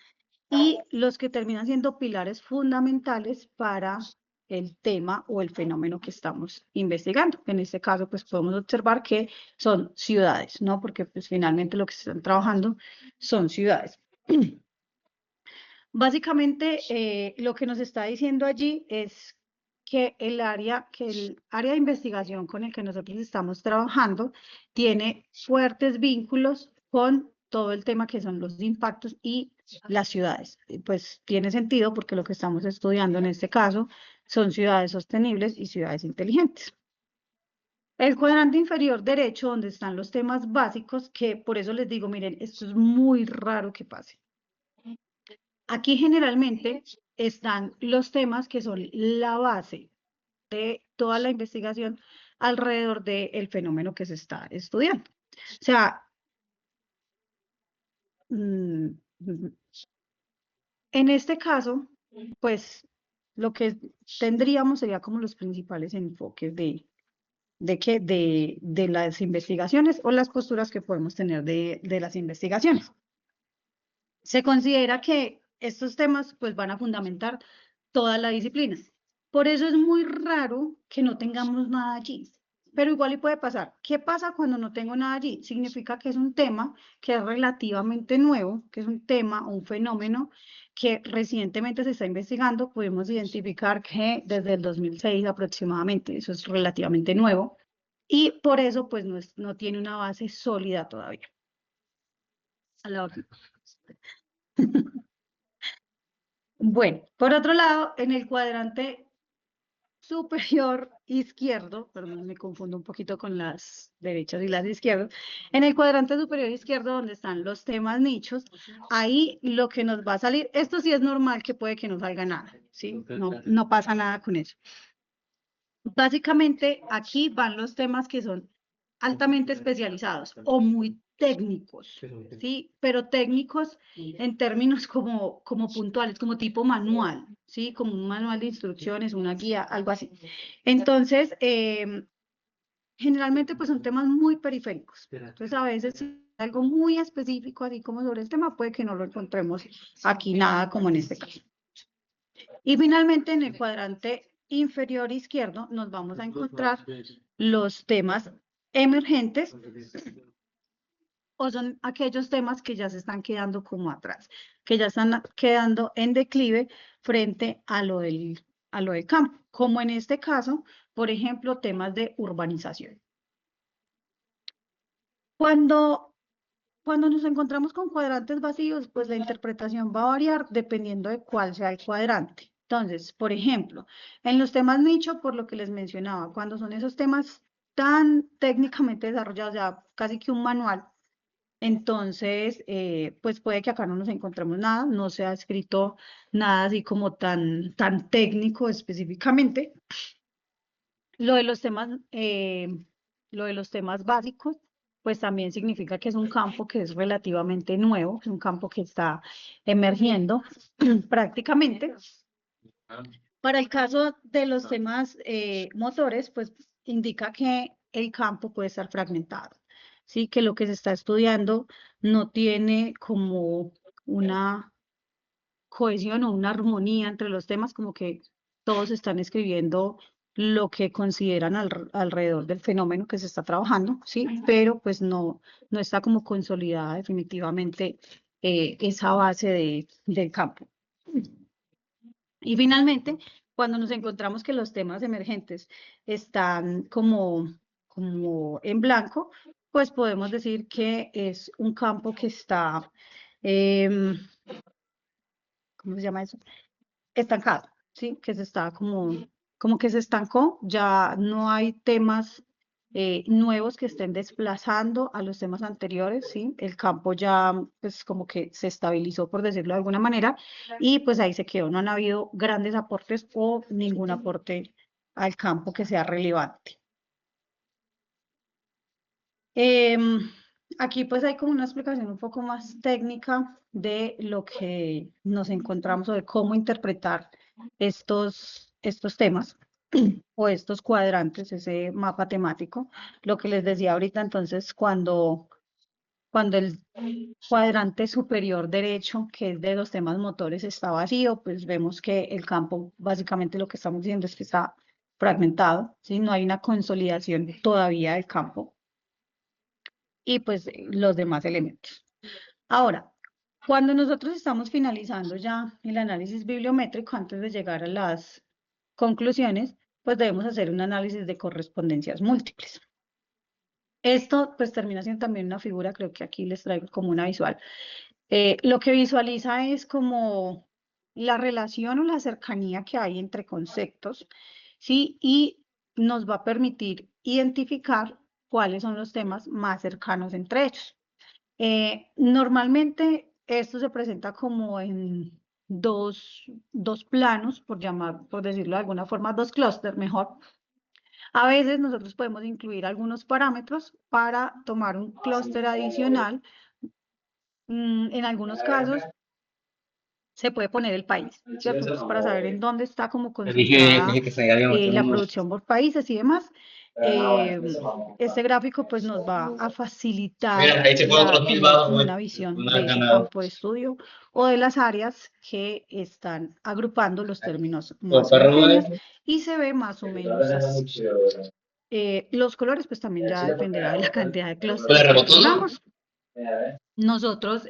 y los que terminan siendo pilares fundamentales para el tema o el fenómeno que estamos investigando. En este caso, pues podemos observar que son ciudades, ¿no? Porque pues finalmente lo que se están trabajando son ciudades. Básicamente, lo que nos está diciendo allí es que el área de investigación con el que nosotros estamos trabajando tiene fuertes vínculos con todo el tema que son los impactos y las ciudades. Pues tiene sentido porque lo que estamos estudiando en este caso son ciudades sostenibles y ciudades inteligentes. El cuadrante inferior derecho, donde están los temas básicos, que por eso les digo, miren, esto es muy raro que pase. Aquí generalmente están los temas que son la base de toda la investigación alrededor del fenómeno que se está estudiando. O sea, en este caso, pues lo que tendríamos sería como los principales enfoques de las investigaciones o las posturas que podemos tener de las investigaciones. Se considera que estos temas pues van a fundamentar toda la disciplina. Por eso es muy raro que no tengamos nada allí. Pero igual y puede pasar. ¿Qué pasa cuando no tengo nada allí? Significa que es un tema que es relativamente nuevo, que es un tema o un fenómeno que recientemente se está investigando. Podemos identificar que desde el 2006 aproximadamente, eso es relativamente nuevo. Y por eso pues no tiene una base sólida todavía. A la orden. Bueno, por otro lado, en el cuadrante superior izquierdo, perdón, me confundo un poquito con las derechas y las izquierdas, en el cuadrante superior izquierdo donde están los temas nichos, ahí lo que nos va a salir, esto sí es normal que puede que no salga nada, ¿sí? No pasa nada con eso. Básicamente, aquí van los temas que son altamente especializados o muy técnicos, ¿sí? Pero técnicos en términos como puntuales, como tipo manual, ¿sí? Como un manual de instrucciones, una guía, algo así. Entonces, generalmente pues son temas muy periféricos. Entonces, a veces algo muy específico, así como sobre el tema, puede que no lo encontremos aquí nada como en este caso. Y finalmente, en el cuadrante inferior izquierdo nos vamos a encontrar los temas emergentes o son aquellos temas que ya se están quedando como atrás, que ya están quedando en declive frente a lo del campo, como en este caso, por ejemplo, temas de urbanización. Cuando nos encontramos con cuadrantes vacíos, pues la interpretación va a variar dependiendo de cuál sea el cuadrante. Entonces, por ejemplo, en los temas nicho, por lo que les mencionaba, cuando son esos temas tan técnicamente desarrollados, ya casi que un manual, entonces, pues puede que acá no nos encontremos nada, no se ha escrito nada así como tan técnico específicamente. Lo de los temas básicos, pues también significa que es un campo que es relativamente nuevo, es un campo que está emergiendo prácticamente. Para el caso de los temas motores, pues indica que el campo puede estar fragmentado, ¿sí? Que lo que se está estudiando no tiene como una cohesión o una armonía entre los temas, como que todos están escribiendo lo que consideran alrededor del fenómeno que se está trabajando, ¿sí? Pero pues no está como consolidada definitivamente esa base del campo. Y finalmente, cuando nos encontramos que los temas emergentes están como en blanco, pues podemos decir que es un campo que está, em, ¿cómo se llama eso? Estancado, ¿sí? Que se está como que se estancó, ya no hay temas nuevos que estén desplazando a los temas anteriores, ¿sí? El campo ya pues como que se estabilizó, por decirlo de alguna manera, y pues ahí se quedó, no han habido grandes aportes o ningún aporte al campo que sea relevante. Em, Aquí pues hay como una explicación un poco más técnica de lo que nos encontramos o de cómo interpretar estos temas o estos cuadrantes, ese mapa temático. Lo que les decía ahorita, entonces, cuando el cuadrante superior derecho, que es de los temas motores, está vacío, pues vemos que el campo, básicamente lo que estamos diciendo es que está fragmentado, ¿sí? No hay una consolidación todavía del campo y pues los demás elementos. Ahora, cuando nosotros estamos finalizando ya el análisis bibliométrico, antes de llegar a las conclusiones, pues debemos hacer un análisis de correspondencias múltiples. Esto pues termina siendo también una figura, creo que aquí les traigo como una visual. Lo que visualiza es como la relación o la cercanía que hay entre conceptos, ¿sí? Y nos va a permitir identificar cuáles son los temas más cercanos entre ellos. Normalmente esto se presenta como en dos planos, por decirlo de alguna forma, dos clústeres mejor. A veces nosotros podemos incluir algunos parámetros para tomar un clúster adicional. En algunos casos se puede poner el país, ¿cierto? Entonces, para saber en dónde está como concentrada Dije que se había metido la unos. producción por países y demás. Este gráfico pues nos va a facilitar Mira, ahí se fue otro tener silbado, como güey. una visión Una de ese ganadora. campo de estudio o de las áreas que están agrupando los términos Por más perro, homogéneos güey. y se ve más o menos así. Los colores pues también ya dependerá de la cantidad de Pues le clústeres que rebotó, ¿no? tengamos. Nosotros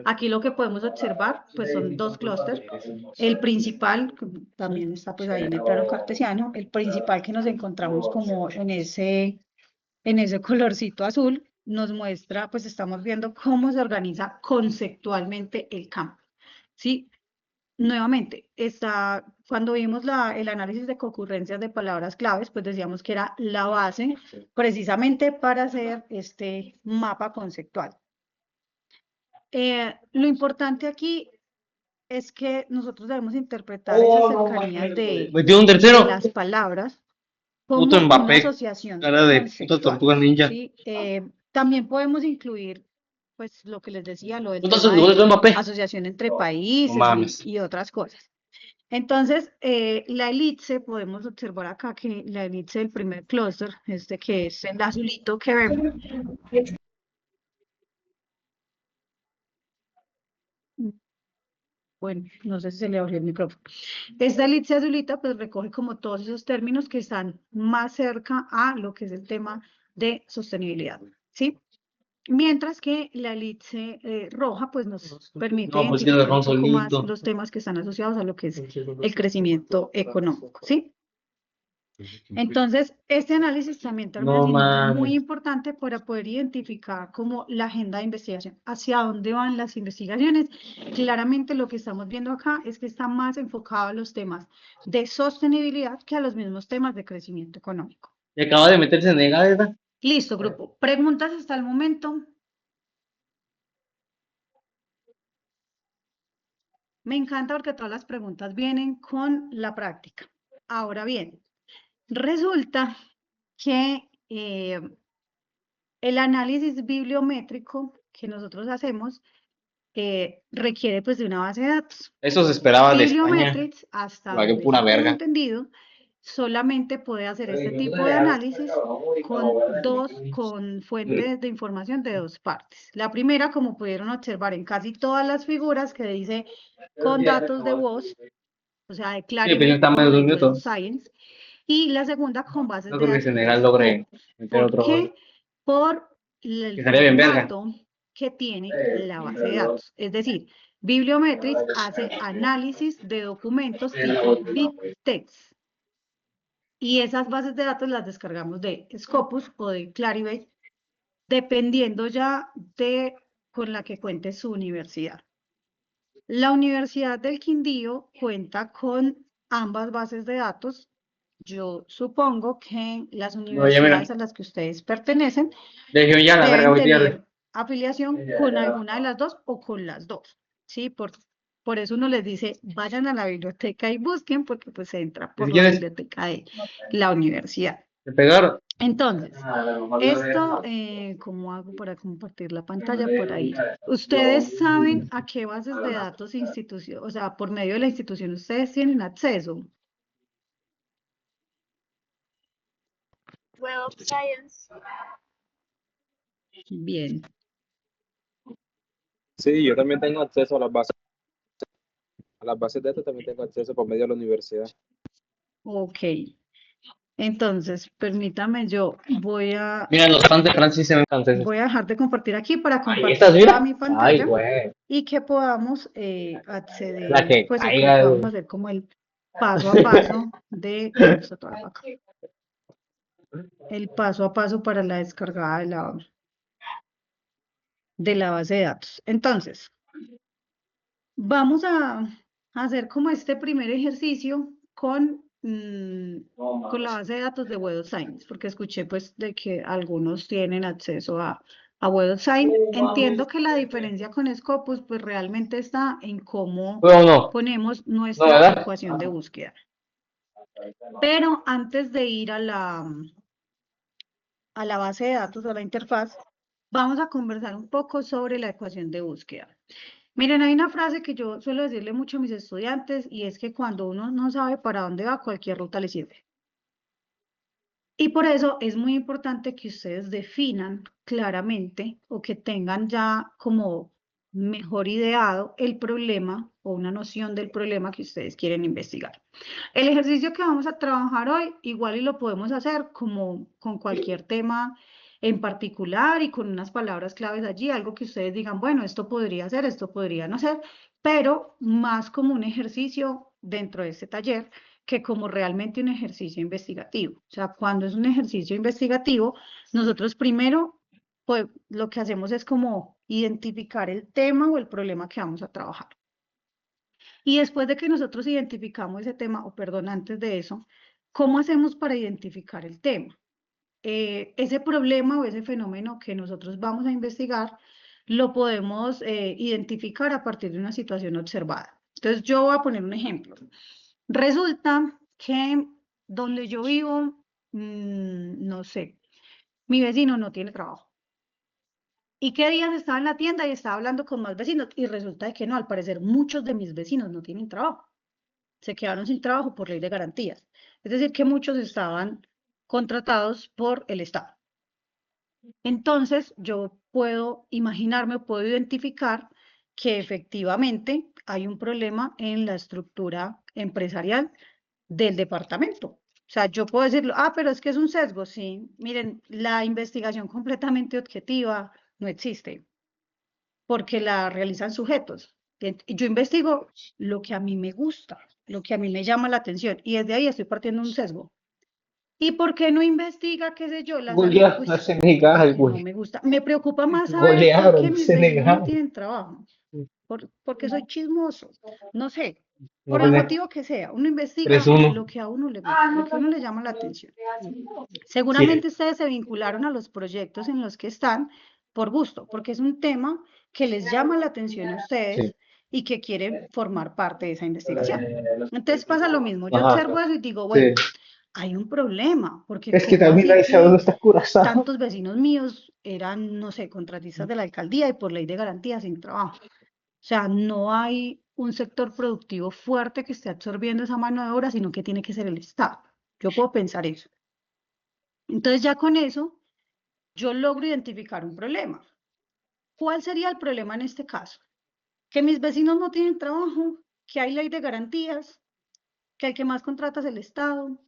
aquí lo que podemos observar pues son dos clústeres. El principal, que también está pues ahí en el plano cartesiano, el principal que nos encontramos como en ese colorcito azul, nos muestra, pues estamos viendo cómo se organiza conceptualmente el campo, ¿sí? Nuevamente, cuando vimos el análisis de concurrencias de palabras claves, pues decíamos que era la base precisamente para hacer este mapa conceptual. Lo importante aquí es que nosotros debemos interpretar esas cercanías Metió un de tercero. las palabras Puto como una Mbappé. asociación Cara de puta conceptual, tortuga ninja. ¿sí? También podemos incluir, pues, lo que les decía, lo del ¿Cuántos tema goles de de Mbappé? asociación entre No países mames. y otras cosas. Entonces, la elipse, podemos observar acá que la elipse del primer clúster, este que es el azulito que vemos, bueno, no sé si se le abrió el micrófono. Esta elipse azulita pues recoge como todos esos términos que están más cerca a lo que es el tema de sostenibilidad, ¿sí? Mientras que la elipse roja pues nos permite No, pues que lo identificar un dejamos poco más solito. los temas que están asociados a lo que es el crecimiento económico, ¿sí? Entonces, este análisis también termina No siendo muy mames. importante para poder identificar como la agenda de investigación, hacia dónde van las investigaciones. Claramente lo que estamos viendo acá es que está más enfocado a los temas de sostenibilidad que a los mismos temas de crecimiento económico. Y acaba de meterse en el ¿verdad? Listo, grupo. ¿Preguntas hasta el momento? Me encanta porque todas las preguntas vienen con la práctica. Ahora bien, resulta que el análisis bibliométrico que nosotros hacemos requiere pues de una base de datos. Eso se esperaba de España. Bibliometrics, hasta Vaya donde pura yo tengo verga. entendido, solamente puede hacer este tipo de análisis con fuentes de información de dos partes. La primera, como pudieron observar en casi todas las figuras, que dice con datos de voz, o sea, de Sí, pero ya Clarivate está o más de 2 de Web of minutos. Science, y la segunda con bases No de creo que datos de Senegal logre Scopus. meter ¿Por otro gol. qué? Por Que el estaría bien verga. formato que tiene la base de datos. Es decir, Bibliometrics hace análisis de documentos tipo BigText. Y esas bases de datos las descargamos de Scopus o de Clarivate, dependiendo ya de con la que cuente su universidad. La Universidad del Quindío cuenta con ambas bases de datos. Yo supongo que las Oye, mira, universidades a las que ustedes pertenecen le dije ya la verga, deben voy a tirar. tener afiliación con alguna de las dos o con las dos, ¿sí? Por eso uno les dice, vayan a la biblioteca y busquen, porque pues se entra por Si la quieres, biblioteca de la universidad. te pegaron. Entonces, esto, ¿cómo hago para compartir la pantalla por ahí? ¿Ustedes saben a qué bases de datos o sea, por medio de la institución ustedes tienen acceso? Web of Science. Bien, Sí, yo también tengo acceso a las bases de datos también tengo acceso por medio de la universidad. ok. Entonces, permítame, yo Mira, los fans de Francis se ven franceses. voy a dejar de compartir aquí para Ahí compartir estás, toda mira. mi Ay, pantalla güey. y que podamos La acceder, que pues, o que caiga, podamos güey. hacer como el paso a paso de, ¿dónde está toda la vaca? El paso a paso para la descargada de la base de datos. Entonces, vamos a hacer como este primer ejercicio con la base de datos de Web of Science, porque escuché pues de que algunos tienen acceso a Web of Science. Entiendo que la diferencia con Scopus pues realmente está en cómo Pero no, ponemos no, nuestra ¿verdad? ecuación de búsqueda. Pero antes de ir a la base de datos, a la interfaz, vamos a conversar un poco sobre la ecuación de búsqueda. Miren, hay una frase que yo suelo decirle mucho a mis estudiantes y es que cuando uno no sabe para dónde va, cualquier ruta le sirve. Y por eso es muy importante que ustedes definan claramente o que tengan ya como mejor ideado el problema o una noción del problema que ustedes quieren investigar. El ejercicio que vamos a trabajar hoy, igual y lo podemos hacer como con cualquier tema en particular y con unas palabras claves allí, algo que ustedes digan, bueno, esto podría ser, esto podría no ser, pero más como un ejercicio dentro de este taller que como realmente un ejercicio investigativo. O sea, cuando es un ejercicio investigativo, nosotros primero, pues lo que hacemos es como identificar el tema o el problema que vamos a trabajar. Y después de que nosotros identificamos ese tema, o perdón, antes de eso, ¿cómo hacemos para identificar el tema? Ese problema o ese fenómeno que nosotros vamos a investigar, lo podemos identificar a partir de una situación observada. Entonces, yo voy a poner un ejemplo. Resulta que donde yo vivo, no sé, mi vecino no tiene trabajo. ¿Y qué días estaba en la tienda y estaba hablando con más vecinos? Y resulta de que no, al parecer muchos de mis vecinos no tienen trabajo. Se quedaron sin trabajo por ley de garantías. Es decir, que muchos estaban contratados por el Estado. Entonces, yo puedo imaginarme o puedo identificar que efectivamente hay un problema en la estructura empresarial del departamento. O sea, yo puedo decirlo, pero es que es un sesgo. Sí, miren, la investigación completamente objetiva no existe porque la realizan sujetos. Yo investigo lo que a mí me gusta, lo que a mí me llama la atención y desde ahí estoy partiendo un sesgo. ¿Y por qué no investiga, qué sé yo, la salud? Golearon Pues a Senegal, porque no güey. me gusta. Me preocupa más saber por qué Golearon mis vecinos no Senegal. tienen trabajo, porque soy chismoso, no sé, No, por el pues, motivo que sea. Uno investiga 3-1. lo que a uno le gusta, lo que a uno le llama la atención. Sí. Seguramente ustedes se vincularon a los proyectos en los que están por gusto, porque es un tema que les llama la atención a Sí. ustedes y que quieren formar parte de esa investigación. Entonces pasa lo mismo, yo Ajá. observo eso y digo, Sí. bueno, hay un problema, porque Es que ¿cómo también así ahí sabe dónde que está Curazao. tantos vecinos míos eran, no sé, contratistas de la alcaldía y por ley de garantía sin trabajo? O sea, no hay un sector productivo fuerte que esté absorbiendo esa mano de obra, sino que tiene que ser el Estado. Yo puedo pensar eso. Entonces ya con eso, yo logro identificar un problema. ¿Cuál sería el problema en este caso? Que mis vecinos no tienen trabajo, que hay ley de garantías, que el que más contrata es el Estado.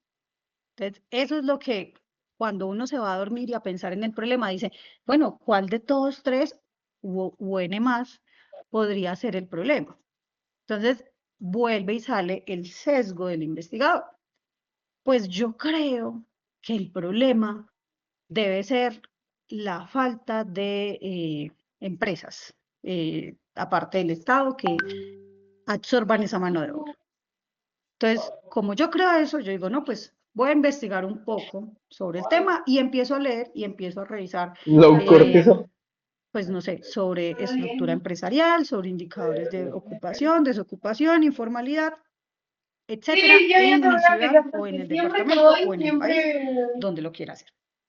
Entonces, eso es lo que cuando uno se va a dormir y a pensar en el problema, dice, bueno, ¿cuál de todos tres u N más podría ser el problema. Entonces, vuelve y sale el sesgo del investigador. Pues yo creo que el problema debe ser la falta de empresas, aparte del Estado, que absorban esa mano de obra. Entonces, como yo creo eso, yo digo, no, pues voy a investigar un poco sobre el tema y empiezo a leer y empiezo a revisar, pues no sé, sobre estructura empresarial, sobre indicadores de ocupación, desocupación, informalidad, etcétera, Sí, yo ya en mi sabía que ciudad ya o en el siempre que departamento voy, o en el país, siempre donde lo quiera hacer.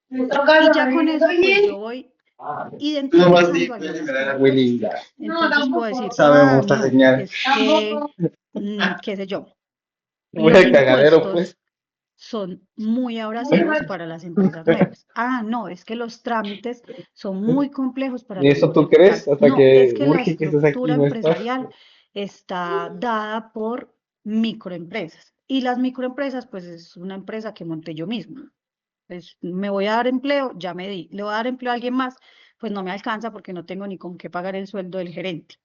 me toca Y lo ya que con me eso, estoy pues yo bien. voy identificando algunas características. No, Entonces puedo tampoco. decir, Sabemos esta no, señal. es que, Tampoco. qué sé yo, Voy los al cagadero, pues. impuestos son muy Muy abrasivos mal. para las empresas nuevas. No, es que los trámites son muy complejos para ¿Y las eso tú empresas crees? tal. Hasta No, es que que la urge que estés aquí estructura y no estás. empresarial está dada por microempresas. Y las microempresas, pues es una empresa que monté yo misma. Pues me voy a dar empleo, ya me di. Le voy a dar empleo a alguien más, pues no me alcanza porque no tengo ni con qué pagar el sueldo del gerente.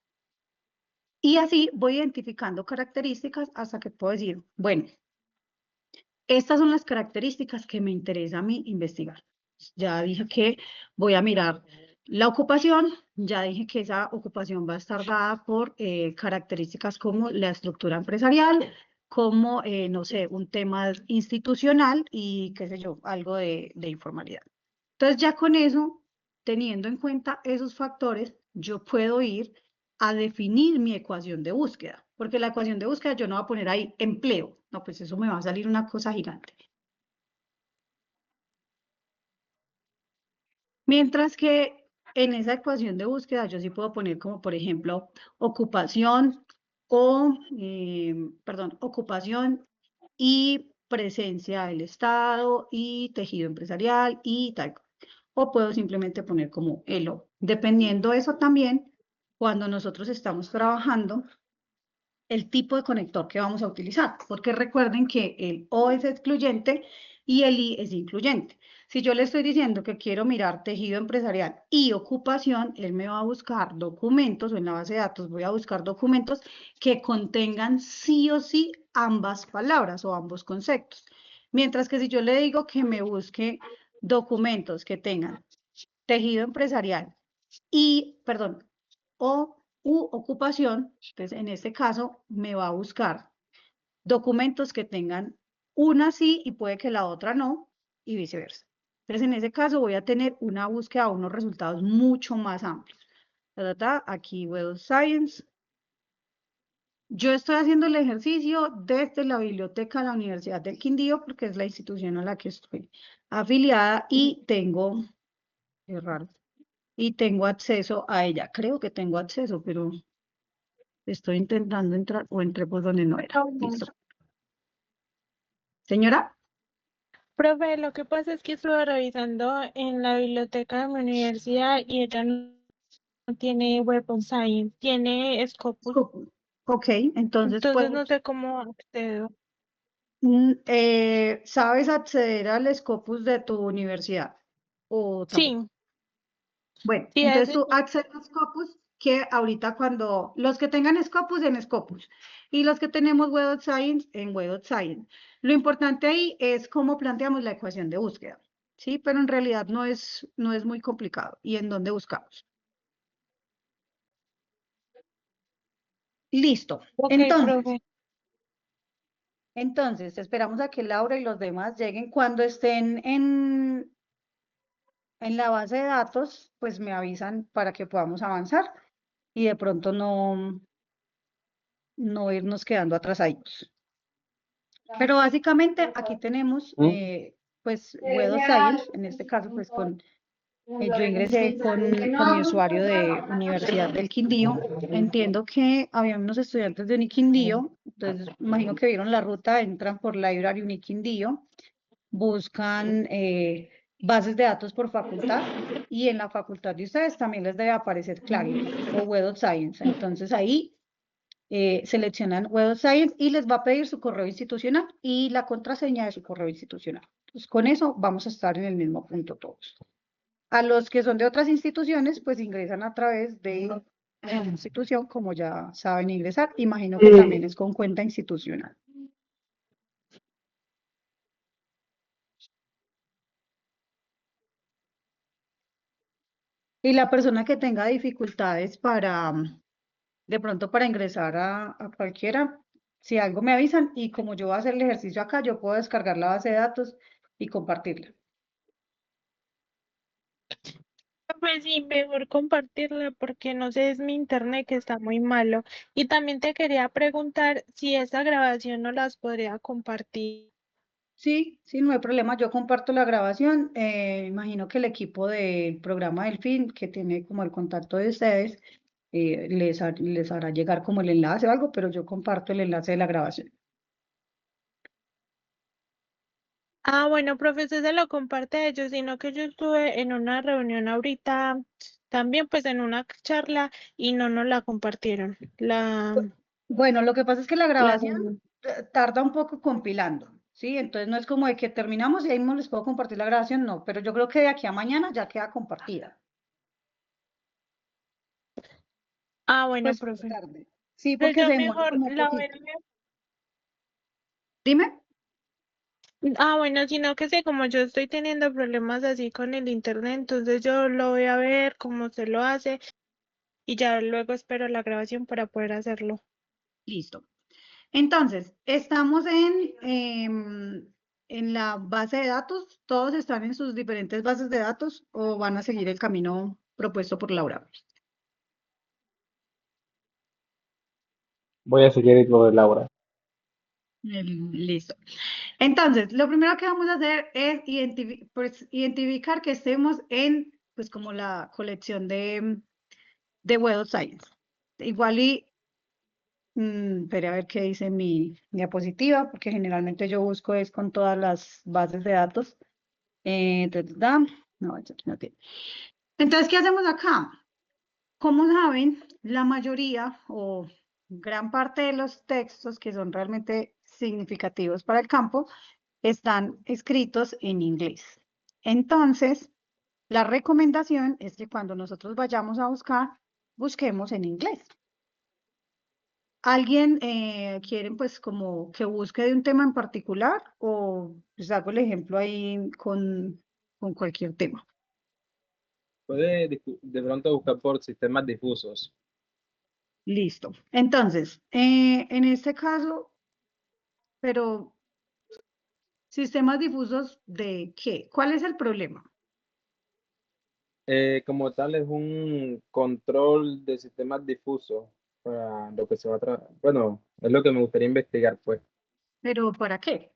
Y así voy identificando características hasta que puedo decir, bueno, estas son las características que me interesa a mí investigar. Ya dije que voy a mirar la ocupación, ya dije que esa ocupación va a estar dada por características como la estructura empresarial, como, no sé, un tema institucional y qué sé yo, algo de informalidad. Entonces ya con eso, teniendo en cuenta esos factores, yo puedo ir a definir mi ecuación de búsqueda, porque la ecuación de búsqueda yo no voy a poner ahí empleo, no, pues eso me va a salir una cosa gigante. Mientras que en esa ecuación de búsqueda yo sí puedo poner como, por ejemplo, ocupación ocupación y presencia del Estado y tejido empresarial y tal. O puedo simplemente poner como ELO. Dependiendo de eso también, cuando nosotros estamos trabajando, el tipo de conector que vamos a utilizar, porque recuerden que el O es excluyente y el I es incluyente. Si yo le estoy diciendo que quiero mirar tejido empresarial y ocupación, él me va a buscar documentos, o en la base de datos voy a buscar documentos que contengan sí o sí ambas palabras o ambos conceptos. Mientras que si yo le digo que me busque documentos que tengan tejido empresarial u ocupación, entonces en este caso me va a buscar documentos que tengan una sí y puede que la otra no, y viceversa. Entonces en ese caso voy a tener una búsqueda, unos resultados mucho más amplios. Aquí Web of Science. Yo estoy haciendo el ejercicio desde la biblioteca de la Universidad del Quindío, porque es la institución a la que estoy afiliada y tengo, qué raro, y tengo acceso a ella. Creo que tengo acceso, pero estoy intentando entrar o entré por donde no era. Listo. Señora, Profe, lo que pasa es que estuve revisando en la biblioteca de mi universidad y ella no tiene Web of Science, tiene Scopus. ok, entonces Entonces no sé cómo accedo. ¿sabes acceder al Scopus de tu universidad? ¿O tampoco? Sí, Bueno, sí, entonces tú accedes a Scopus, que ahorita cuando los que tengan Scopus en Scopus y los que tenemos Web of Science en Web of Science. Lo importante ahí es cómo planteamos la ecuación de búsqueda, ¿sí? Pero en realidad no es muy complicado. ¿Y en dónde buscamos? Listo. ok, profe. Entonces, esperamos a que Laura y los demás lleguen. Cuando estén en la base de datos, pues me avisan para que podamos avanzar y de pronto no irnos quedando atrasaditos. Pero básicamente aquí tenemos, pues, Web of Science, en este caso, pues, yo ingresé con mi usuario de Universidad del Quindío. Entiendo que había unos estudiantes de Uniquindío, entonces imagino que vieron la ruta, entran por Library Uniquindío, buscan bases de datos por facultad y en la facultad de ustedes también les debe aparecer Clarity o Web of Science. Entonces ahí seleccionan Web of Science y les va a pedir su correo institucional y la contraseña de su correo institucional. Entonces con eso vamos a estar en el mismo punto todos. A los que son de otras instituciones, pues ingresan a través de la institución, como ya saben ingresar. Imagino que también es con cuenta institucional. Y la persona que tenga dificultades para, de pronto para ingresar a cualquiera, si algo me avisan y como yo voy a hacer el ejercicio acá, yo puedo descargar la base de datos y compartirla. Pues sí, mejor compartirla porque no sé, es mi internet que está muy malo. Y también te quería preguntar si esta grabación no las podría compartir. Sí, sí, no hay problema. Yo comparto la grabación. Imagino que el equipo del programa Delfín, que tiene como el contacto de ustedes, les hará llegar como el enlace o algo, pero yo comparto el enlace de la grabación. Ah, bueno, profesor, se lo comparte a ellos, sino que yo estuve en una reunión ahorita, también pues en una charla y no nos la compartieron. Bueno, lo que pasa es que la La grabación tarda un poco compilando, ¿sí? Entonces no es como de que terminamos y ahí mismo les puedo compartir la grabación, no, pero yo creo que de aquí a mañana ya queda compartida. Ah, bueno, Pues por la profe. tarde. Sí, Pues porque yo se demora mejor como un la poquito. veré. Dime. Ah, bueno, sino que sé, como yo estoy teniendo problemas así con el internet, entonces yo lo voy a ver cómo se lo hace y ya luego espero la grabación para poder hacerlo. Listo. Entonces, estamos en la base de datos. ¿Todos están en sus diferentes bases de datos o van a seguir el camino propuesto por Laura? Voy a seguir lo de Laura. Listo. Entonces, lo primero que vamos a hacer es pues, identificar que estemos en, pues, como la colección de Web of Science. Igual y, espere a ver qué dice mi diapositiva, porque generalmente yo busco es con todas las bases de datos. No, eso aquí no tiene. Entonces, ¿qué hacemos acá? Como saben, la mayoría o gran parte de los textos que son realmente significativos para el campo están escritos en inglés. Entonces, la recomendación es que cuando nosotros vayamos a buscar, busquemos en inglés. ¿Alguien quiere pues como que busque de un tema en particular o les hago el ejemplo ahí con cualquier tema? Puede de pronto buscar por sistemas difusos. Listo. Entonces, en este caso, pero sistemas difusos ¿de qué? ¿Cuál es el problema? Como tal, es un control de sistemas difusos para lo que se va a tratar. Bueno, es lo que me gustaría investigar, pues. ¿Pero para qué?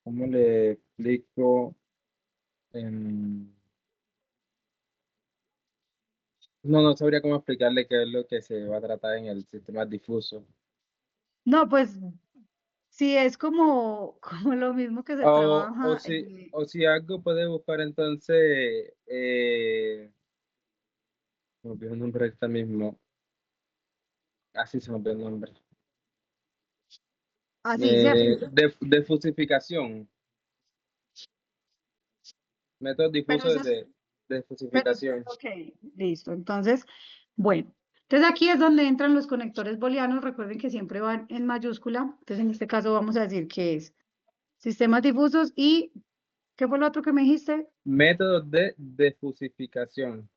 ¿Cómo le explico? En- No sabría cómo explicarle qué es lo que se va a tratar en el sistema difuso. No, pues si es como, como lo mismo que se O trabaja, si, o si algo puede buscar entonces, me olvidó el nombre ahorita mismo. Así se me olvidó el nombre. así, ¿cierto? De fusificación. Métodos Pero difusos eso es, de pero, fusificación. ok, listo. Entonces, bueno, entonces aquí es donde entran los conectores booleanos. Recuerden que siempre van en mayúscula. Entonces, en este caso vamos a decir que es sistemas difusos y, ¿qué fue lo otro que me dijiste? Métodos de fusificación.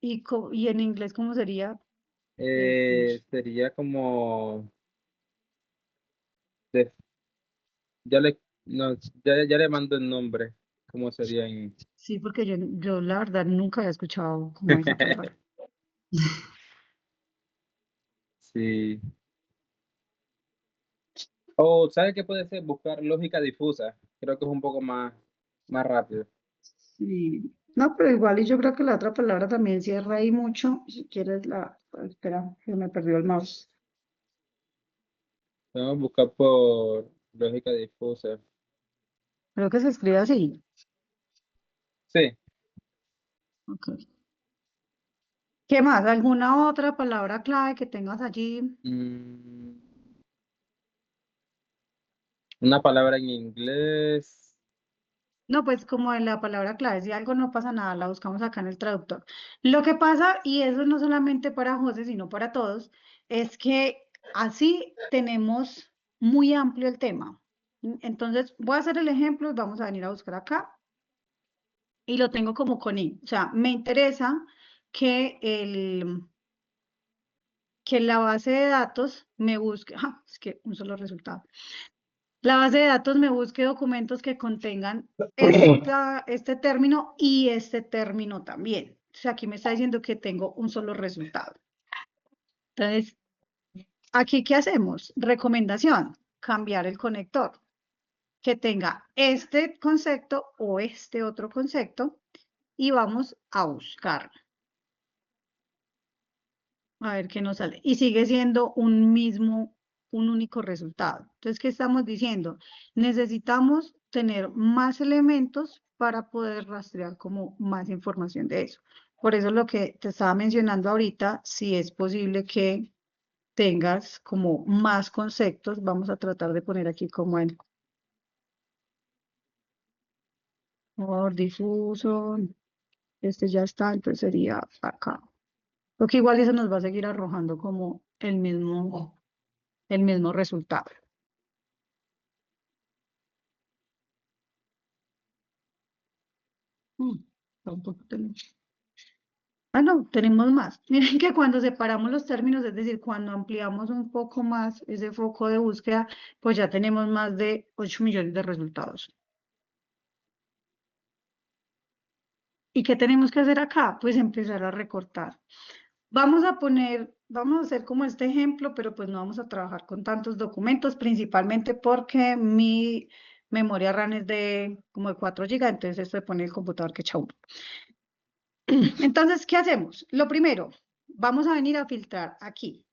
Y en inglés, ¿cómo sería? Difus- Sería como, de- ya le, no, ya le mando el nombre. ¿Cómo sería en? Sí, porque yo la verdad nunca había escuchado como esa palabra. Sí. O, ¿sabe qué puede ser? Buscar lógica difusa. Creo que es un poco más rápido. Sí. No, pero igual y yo creo que la otra palabra también cierra ahí mucho. Si quieres la, espera, que me perdió el mouse. Vamos a buscar por lógica difusa. Creo que se escribe así. Sí. Ok. ¿Qué más? ¿Alguna otra palabra clave que tengas allí? Mm, Una palabra en inglés. No, pues como en la palabra clave, si algo no pasa nada, la buscamos acá en el traductor. Lo que pasa, y eso no solamente para José, sino para todos, es que así tenemos muy amplio el tema. Entonces, voy a hacer el ejemplo y vamos a venir a buscar acá. Y lo tengo como con I. O sea, me interesa que que la base de datos me busque, es que un solo resultado. La base de datos me busque documentos que contengan este término y este término también. O sea, aquí me está diciendo que tengo un solo resultado. Entonces, aquí, ¿qué hacemos? Recomendación, cambiar el conector, que tenga este concepto o este otro concepto y vamos a buscar. A ver qué nos sale. Y sigue siendo un único resultado. Entonces, ¿qué estamos diciendo? Necesitamos tener más elementos para poder rastrear como más información de eso. Por eso lo que te estaba mencionando ahorita, si es posible que tengas como más conceptos, vamos a tratar de poner aquí como el por difuso, este ya está, entonces sería acá. Porque igual eso nos va a seguir arrojando como el mismo resultado. Tampoco tenemos. Ah, no, tenemos más. Miren que cuando separamos los términos, es decir, cuando ampliamos un poco más ese foco de búsqueda, pues ya tenemos más de 8 millones de resultados. ¿Y qué tenemos que hacer acá? Pues empezar a recortar. Vamos a hacer como este ejemplo, pero pues no vamos a trabajar con tantos documentos, principalmente porque mi memoria RAM es de como de 4 GB, entonces esto pone el computador que echa humo. Entonces, ¿qué hacemos? Lo primero, vamos a venir a filtrar aquí.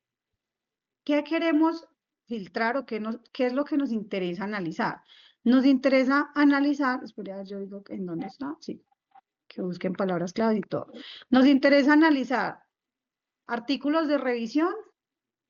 ¿Qué queremos filtrar o qué es lo que nos interesa analizar? Nos interesa analizar, espera, yo digo en dónde está, sí, que busquen palabras clave y todo. Nos interesa analizar artículos de revisión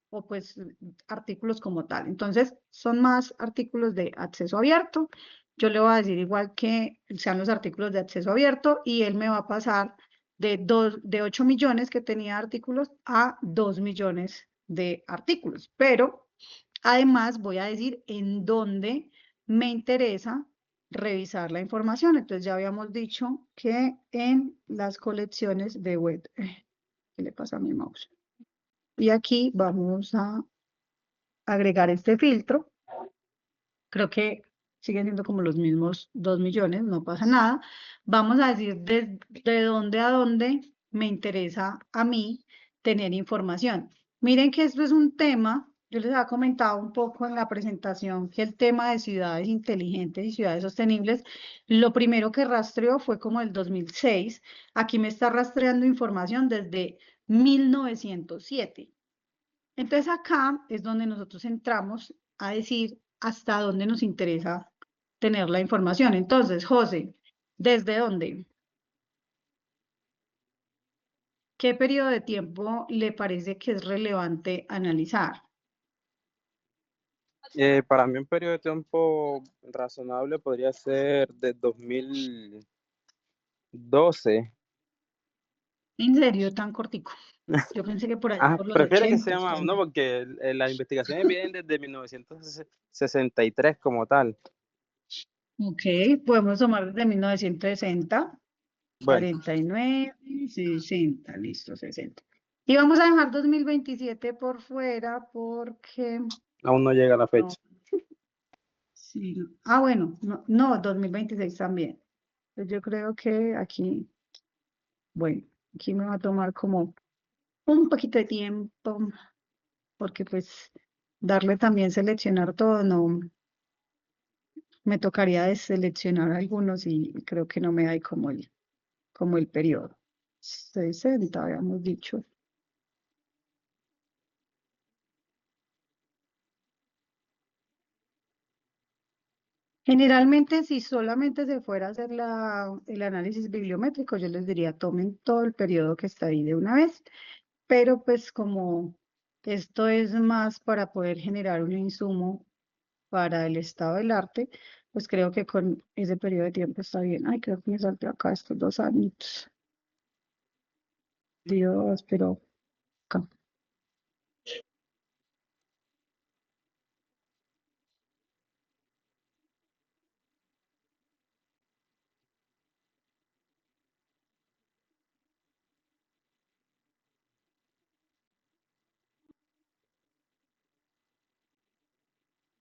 o pues artículos como tal. Entonces, son más artículos de acceso abierto. Yo le voy a decir igual que sean los artículos de acceso abierto y él me va a pasar de 8 millones que tenía artículos a 2 millones de artículos. Pero además voy a decir en dónde me interesa revisar la información. Entonces ya habíamos dicho que en las colecciones de web. ¿Qué le pasa a mi mouse? Y aquí vamos a agregar este filtro. Creo que siguen siendo como los mismos 2 millones, no pasa nada. Vamos a decir de dónde a dónde me interesa a mí tener información. Miren que esto es un tema, yo les había comentado un poco en la presentación que el tema de ciudades inteligentes y ciudades sostenibles, lo primero que rastreó fue como el 2006. Aquí me está rastreando información desde 1907. Entonces acá es donde nosotros entramos a decir hasta dónde nos interesa tener la información. Entonces, José, ¿desde dónde? ¿Qué periodo de tiempo le parece que es relevante analizar? Para mí un periodo de tiempo razonable podría ser de 2012. ¿En serio, tan cortico? Yo pensé que por allá por los Prefiere que 80. sea más, no, porque las investigaciones vienen desde 1963 como tal. Ok, podemos tomar desde 1960, Bueno, 49, 60, listo, 60. Y vamos a dejar 2027 por fuera porque aún no llega la no, fecha. sí, no. Ah, bueno, no, 2026 también. Pues yo creo que aquí, bueno, aquí me va a tomar como un poquito de tiempo, porque pues darle también seleccionar todo, no, me tocaría deseleccionar algunos y creo que no me da ahí como el periodo. 60, habíamos dicho. Generalmente, si solamente se fuera a hacer el análisis bibliométrico, yo les diría, tomen todo el periodo que está ahí de una vez, pero pues como esto es más para poder generar un insumo para el estado del arte, pues creo que con ese periodo de tiempo está bien. Ay, creo que me salté acá estos 2 años. Dios, pero acá.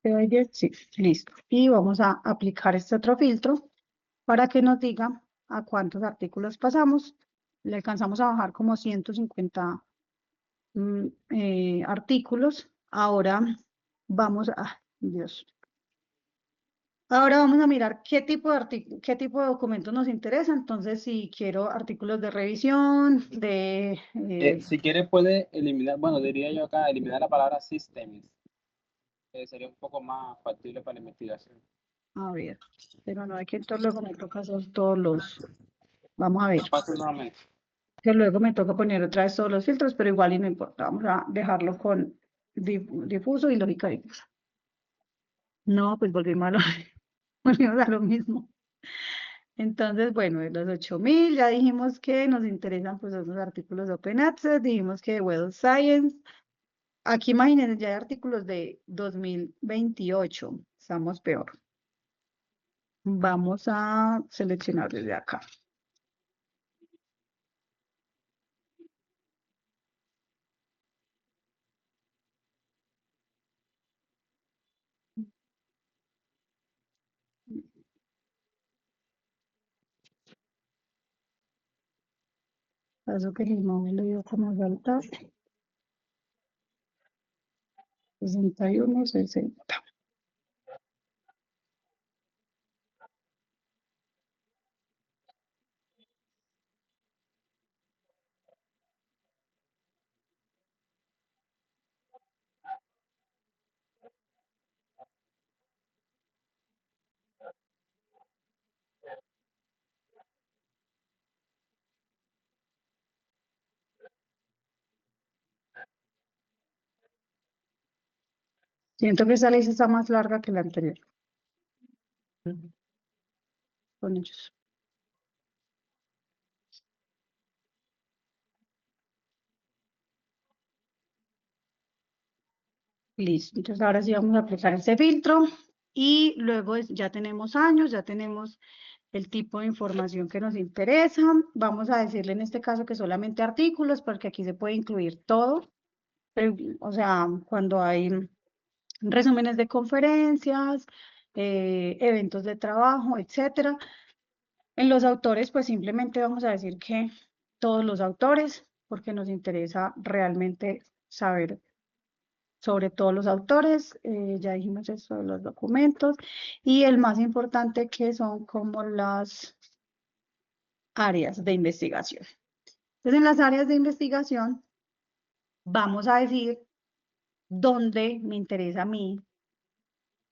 ¿Quedó ahí bien? Sí, listo. Y vamos a aplicar este otro filtro para que nos diga a cuántos artículos pasamos. Le alcanzamos a bajar como 150 artículos. Ahora vamos a, Dios. Ahora vamos a mirar qué tipo de qué tipo de documentos nos interesa. Entonces, si quiero artículos de revisión, Si quiere puede eliminar, bueno, diría yo acá, eliminar la palabra systems, que sería un poco más factible para la investigación. a ver, pero no hay que entonces luego me toca hacer todos los, vamos a ver, Pase nuevamente. que luego me toca poner otra vez todos los filtros, pero igual y no importa, vamos a dejarlo con difuso y lógica difusa. No, pues volvimos a lo, volvimos a lo mismo. Entonces, bueno, de los 8000 ya dijimos que nos interesan pues los artículos de Open Access, dijimos que de Web of Science. Aquí imagínense, ya hay artículos de 2028, estamos peor. Vamos a seleccionar desde acá. Caso que el móvil dio como saltar. 61, 60. Siento que esta lista está más larga que la anterior. Con ellos. Listo. Entonces ahora sí vamos a aplicar ese filtro y luego ya tenemos años, ya tenemos el tipo de información que nos interesa. Vamos a decirle en este caso que solamente artículos, porque aquí se puede incluir todo. O sea, cuando hay resúmenes de conferencias, eventos de trabajo, etcétera. En los autores, pues simplemente vamos a decir que todos los autores, porque nos interesa realmente saber sobre todos los autores. Ya dijimos eso de los documentos. Y el más importante que son como las áreas de investigación. Entonces, en las áreas de investigación, vamos a decir dónde me interesa a mí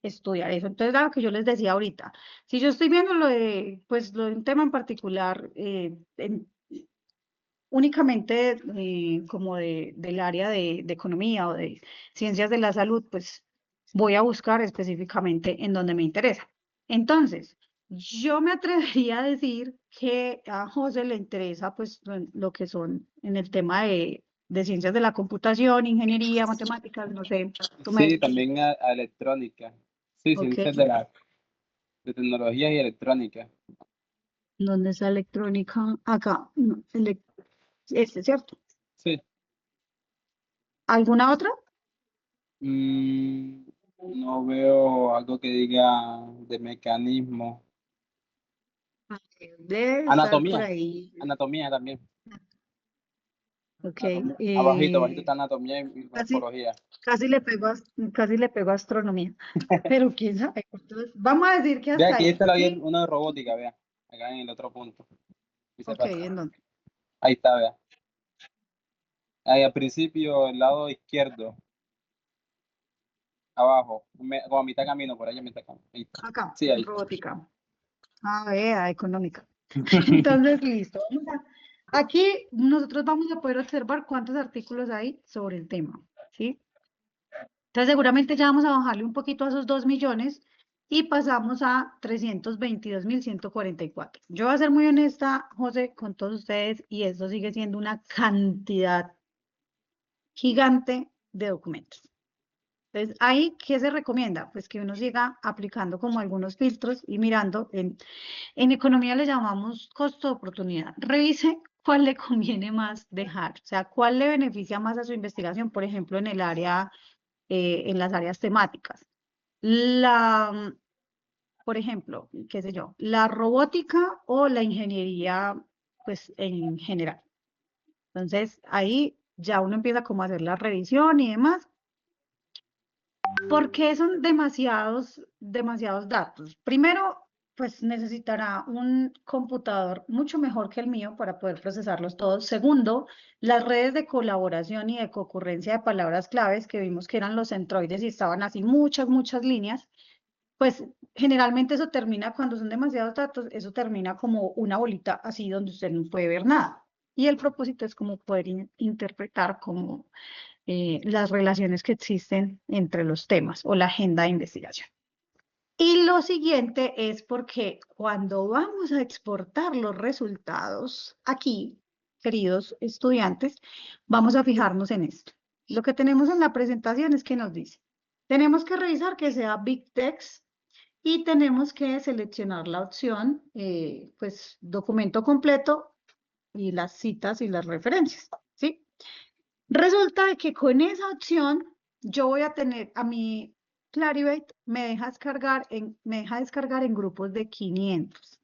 estudiar eso. Entonces, lo que yo les decía ahorita, si yo estoy viendo lo de, pues, lo de un tema en particular, únicamente como del área de economía o de ciencias de la salud, pues voy a buscar específicamente en donde me interesa. Entonces, yo me atrevería a decir que a José le interesa pues lo que son en el tema de ciencias de la computación, ingeniería, matemáticas, no sé. Sí, también a electrónica. Sí, Ok. ciencias de tecnología y electrónica. ¿Dónde está electrónica? Acá, no, ¿cierto? Sí. ¿Alguna otra? No veo algo que diga de mecanismo. Debe estar por ahí. Anatomía también. Ok. Abajito está anatomía y Casi, morfología. casi le pego a astronomía. Pero quién sabe. Entonces, vamos a decir que Ve hasta aquí ahí. está ¿Sí? una de robótica, vea. Acá en el otro punto. Dice Ok, ¿en dónde? ahí está, vea. Ahí al principio, el lado izquierdo. Abajo. Como a mitad camino, por ahí a mitad camino. Ahí está. Acá, Sí, ahí. robótica. Económica. Entonces, listo. Aquí nosotros vamos a poder observar cuántos artículos hay sobre el tema, ¿sí? Entonces seguramente ya vamos a bajarle un poquito a esos 2 millones y pasamos a 322.144. Yo voy a ser muy honesta, José, con todos ustedes, y esto sigue siendo una cantidad gigante de documentos. Entonces, ahí, ¿qué se recomienda? Pues que uno siga aplicando como algunos filtros y mirando. En economía le llamamos costo de oportunidad. Revise cuál le conviene más dejar, o sea, cuál le beneficia más a su investigación, por ejemplo, en el área, en las áreas temáticas. Por ejemplo, qué sé yo, la robótica o la ingeniería, pues en general. Entonces, ahí ya uno empieza como a hacer la revisión y demás. ¿Por qué son demasiados datos? Primero, pues necesitará un computador mucho mejor que el mío para poder procesarlos todos. Segundo, las redes de colaboración y de concurrencia de palabras claves que vimos que eran los centroides y estaban así muchas líneas, pues generalmente eso termina, cuando son demasiados datos, eso termina como una bolita así donde usted no puede ver nada. Y el propósito es como poder interpretar como las relaciones que existen entre los temas o la agenda de investigación. Y lo siguiente es porque cuando vamos a exportar los resultados aquí, queridos estudiantes, vamos a fijarnos en esto. Lo que tenemos en la presentación es que nos dice, tenemos que revisar que sea Big Text y tenemos que seleccionar la opción, pues, documento completo y las citas y las referencias, ¿sí? Resulta que con esa opción yo voy a tener a mi Clarivate me deja descargar en grupos de 500.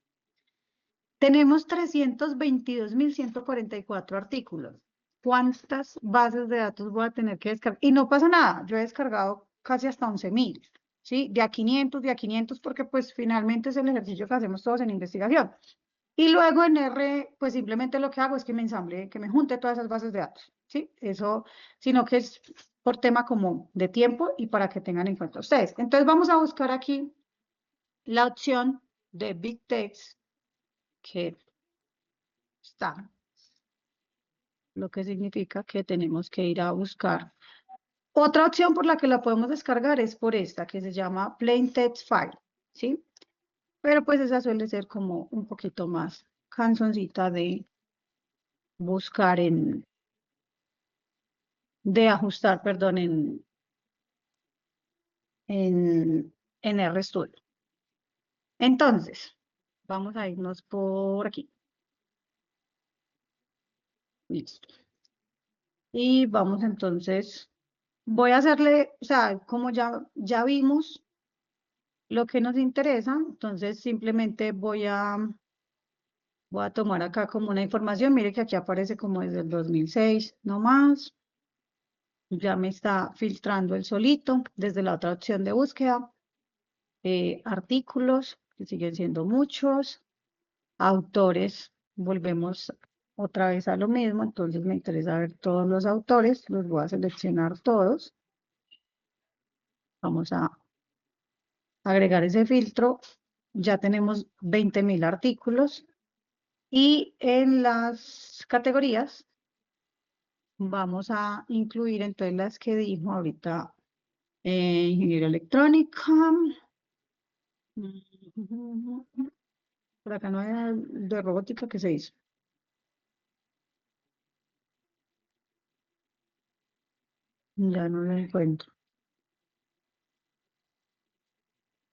Tenemos 322.144 artículos. ¿Cuántas bases de datos voy a tener que descargar? Y no pasa nada, yo he descargado casi hasta 11.000, ¿sí? De a 500, porque pues finalmente es el ejercicio que hacemos todos en investigación. Y luego en R, pues simplemente lo que hago es que me ensamble, que me junte todas esas bases de datos, ¿sí? Eso, sino que es por tema como de tiempo y para que tengan en cuenta ustedes. Entonces vamos a buscar aquí la opción de Big Text, que está, lo que significa que tenemos que ir a buscar. Otra opción por la que la podemos descargar es por esta, que se llama Plain Text File, ¿sí? Pero pues esa suele ser como un poquito más canzoncita de buscar de ajustar, perdón, en RStudio. Entonces, vamos a irnos por aquí. Listo. Y vamos entonces, voy a hacerle, o sea, como ya vimos lo que nos interesa, entonces simplemente voy a tomar acá como una información. Mire que aquí aparece como desde el 2006, no más. Ya me está filtrando el solito desde la otra opción de búsqueda. Artículos, que siguen siendo muchos. Autores, volvemos otra vez a lo mismo, entonces me interesa ver todos los autores, los voy a seleccionar todos. Vamos a agregar ese filtro. Ya tenemos 20.000 artículos. Y en las categorías vamos a incluir entonces las que dijo ahorita ingeniería electrónica. Por acá no hay de robótica que se hizo. Ya no lo encuentro.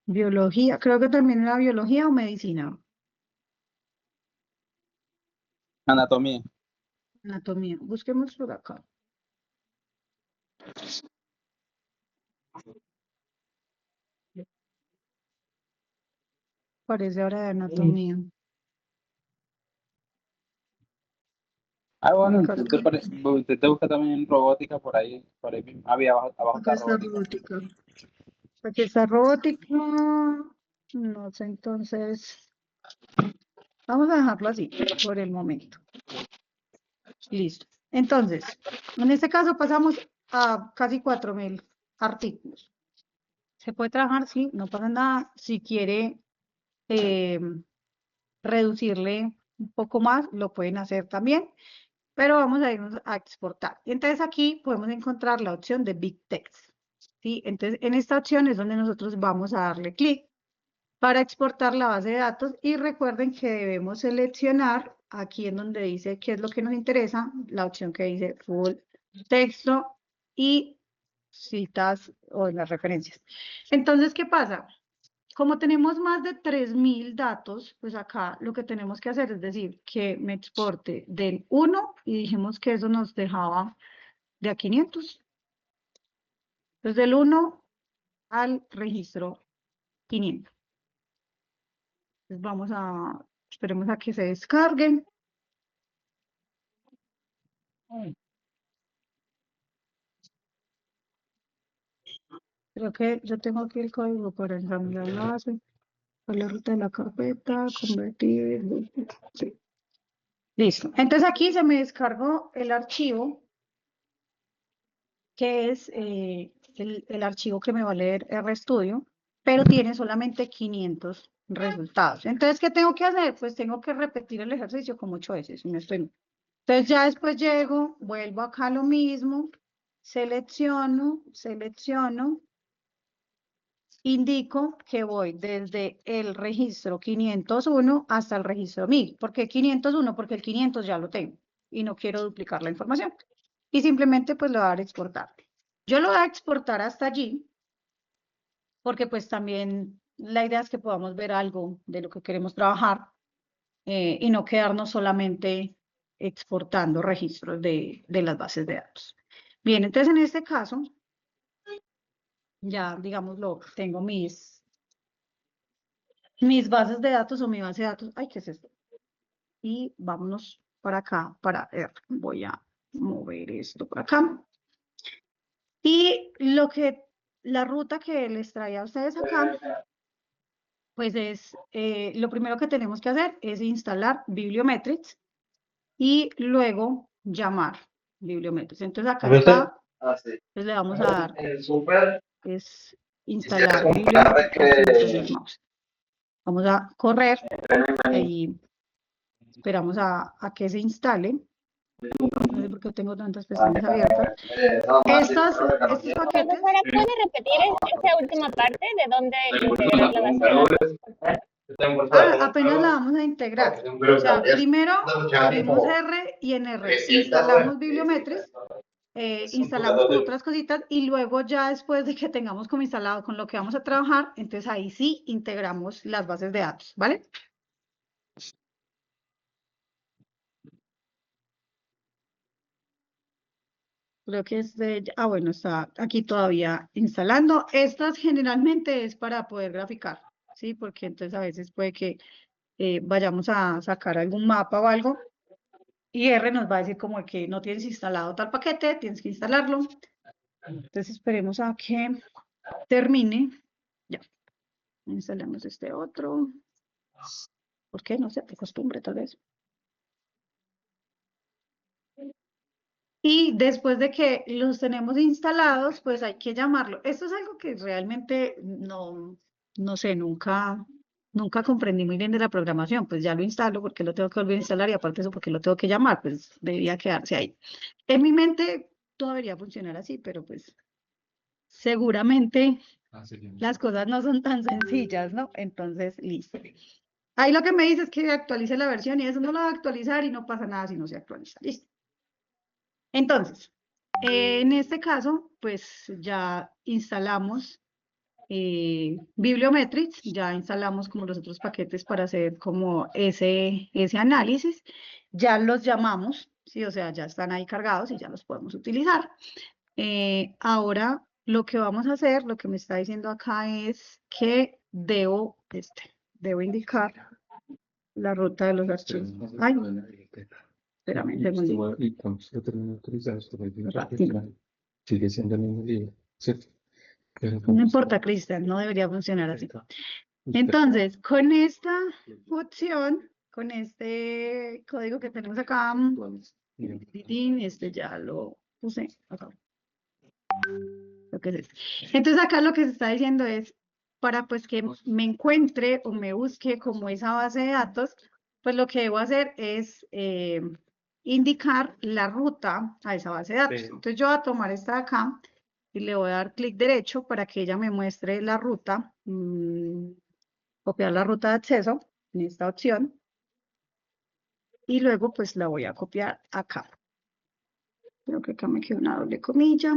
Biología, creo que también era biología o medicina. Anatomía. Anatomía. Busquemos por acá. Parece ahora de anatomía. Ah, bueno, Acá usted busca también robótica por ahí mismo. Había abajo acá está está robótica. robótica. Aquí está robótica. No sé, entonces. Vamos a dejarlo así por el momento. Listo. Entonces, en este caso pasamos a casi 4.000 artículos. ¿Se puede trabajar? Sí, no pasa nada. Si quiere reducirle un poco más, lo pueden hacer también. Pero vamos a irnos a exportar. Y entonces aquí podemos encontrar la opción de Big Text. ¿sí? Entonces, en esta opción es donde nosotros vamos a darle clic para exportar la base de datos y recuerden que debemos seleccionar aquí en donde dice qué es lo que nos interesa, la opción que dice full texto y citas o las referencias. Entonces, ¿qué pasa? Como tenemos más de 3000 datos, pues acá lo que tenemos que hacer es decir que me exporte del 1 y dijimos que eso nos dejaba de a 500. Entonces del 1 al registro 500. Entonces vamos a, esperemos a que se descarguen. Creo que yo tengo aquí el código para ensamblar la base, para la ruta de la carpeta, convertir. Sí. Listo. Entonces aquí se me descargó el archivo, que es el archivo que me va a leer RStudio, pero tiene solamente 500 resultados. Entonces, ¿qué tengo que hacer? Pues tengo que repetir el ejercicio como 8 veces. Si no estoy... Entonces ya después llego, vuelvo acá a lo mismo, selecciono, indico que voy desde el registro 501 hasta el registro 1000. ¿Por qué 501? Porque el 500 ya lo tengo y no quiero duplicar la información. Y simplemente pues lo voy a dar a exportar. Yo lo voy a exportar hasta allí, porque pues también la idea es que podamos ver algo de lo que queremos trabajar y no quedarnos solamente exportando registros de las bases de datos. Bien, entonces en este caso, ya digámoslo, tengo mis bases de datos o mi base de datos. Ay, ¿qué es esto? Y vámonos para acá, para R. Voy a mover esto por acá. Y la ruta que les traía a ustedes acá, pues es, lo primero que tenemos que hacer es instalar Bibliometrics y luego llamar Bibliometrics. Entonces acá está, pues le vamos a dar, es instalar Bibliometrics. Vamos a correr y esperamos a que se instale. No sé por qué tengo tantas pestañas abiertas. Estos paquetes. Profesora, ¿puede repetir esa última parte de dónde integrar la base de datos? Apenas la vamos a integrar. O sea, primero abrimos R y en R instalamos Bibliometrics, instalamos con otras cositas y luego ya después de que tengamos como instalado con lo que vamos a trabajar, entonces ahí sí integramos las bases de datos, ¿vale? Creo que es de... Ah, bueno, está aquí todavía instalando. Estas generalmente es para poder graficar, ¿sí? Porque entonces a veces puede que vayamos a sacar algún mapa o algo y R nos va a decir como que no tienes instalado tal paquete, tienes que instalarlo. Entonces esperemos a que termine. Ya. Instalamos este otro. ¿Por qué? No sé, por costumbre tal vez. Y después de que los tenemos instalados, pues hay que llamarlo. Esto es algo que realmente no sé, nunca comprendí muy bien de la programación. Pues ya lo instalo porque lo tengo que volver a instalar y aparte eso porque lo tengo que llamar, pues debería quedarse ahí. En mi mente todo debería funcionar así, pero pues seguramente las cosas no son tan sencillas, ¿no? Entonces, listo. Ahí lo que me dice es que actualice la versión y eso no lo va a actualizar y no pasa nada si no se actualiza. Listo. Entonces, en este caso, pues ya instalamos Bibliometrics, ya instalamos como los otros paquetes para hacer como ese análisis, ya los llamamos, ¿sí? O sea, ya están ahí cargados y ya los podemos utilizar. Ahora, lo que vamos a hacer, lo que me está diciendo acá es que debo indicar la ruta de los archivos. Ay, espérame un segundo. Y cuando se termina de utilizar esto, Rápido. sigue siendo el mismo libro, ¿cierto? No importa, Cristian, no debería funcionar así. Entonces, con esta opción, con este código que tenemos acá, ya lo puse acá. Lo que es esto. Entonces, acá lo que se está diciendo es, para pues que me encuentre o me busque como esa base de datos, pues lo que debo hacer es indicar la ruta a esa base de datos. Entonces, yo voy a tomar esta de acá y le voy a dar clic derecho para que ella me muestre la ruta, copiar la ruta de acceso en esta opción y luego pues la voy a copiar acá. Creo que acá me queda una doble comilla.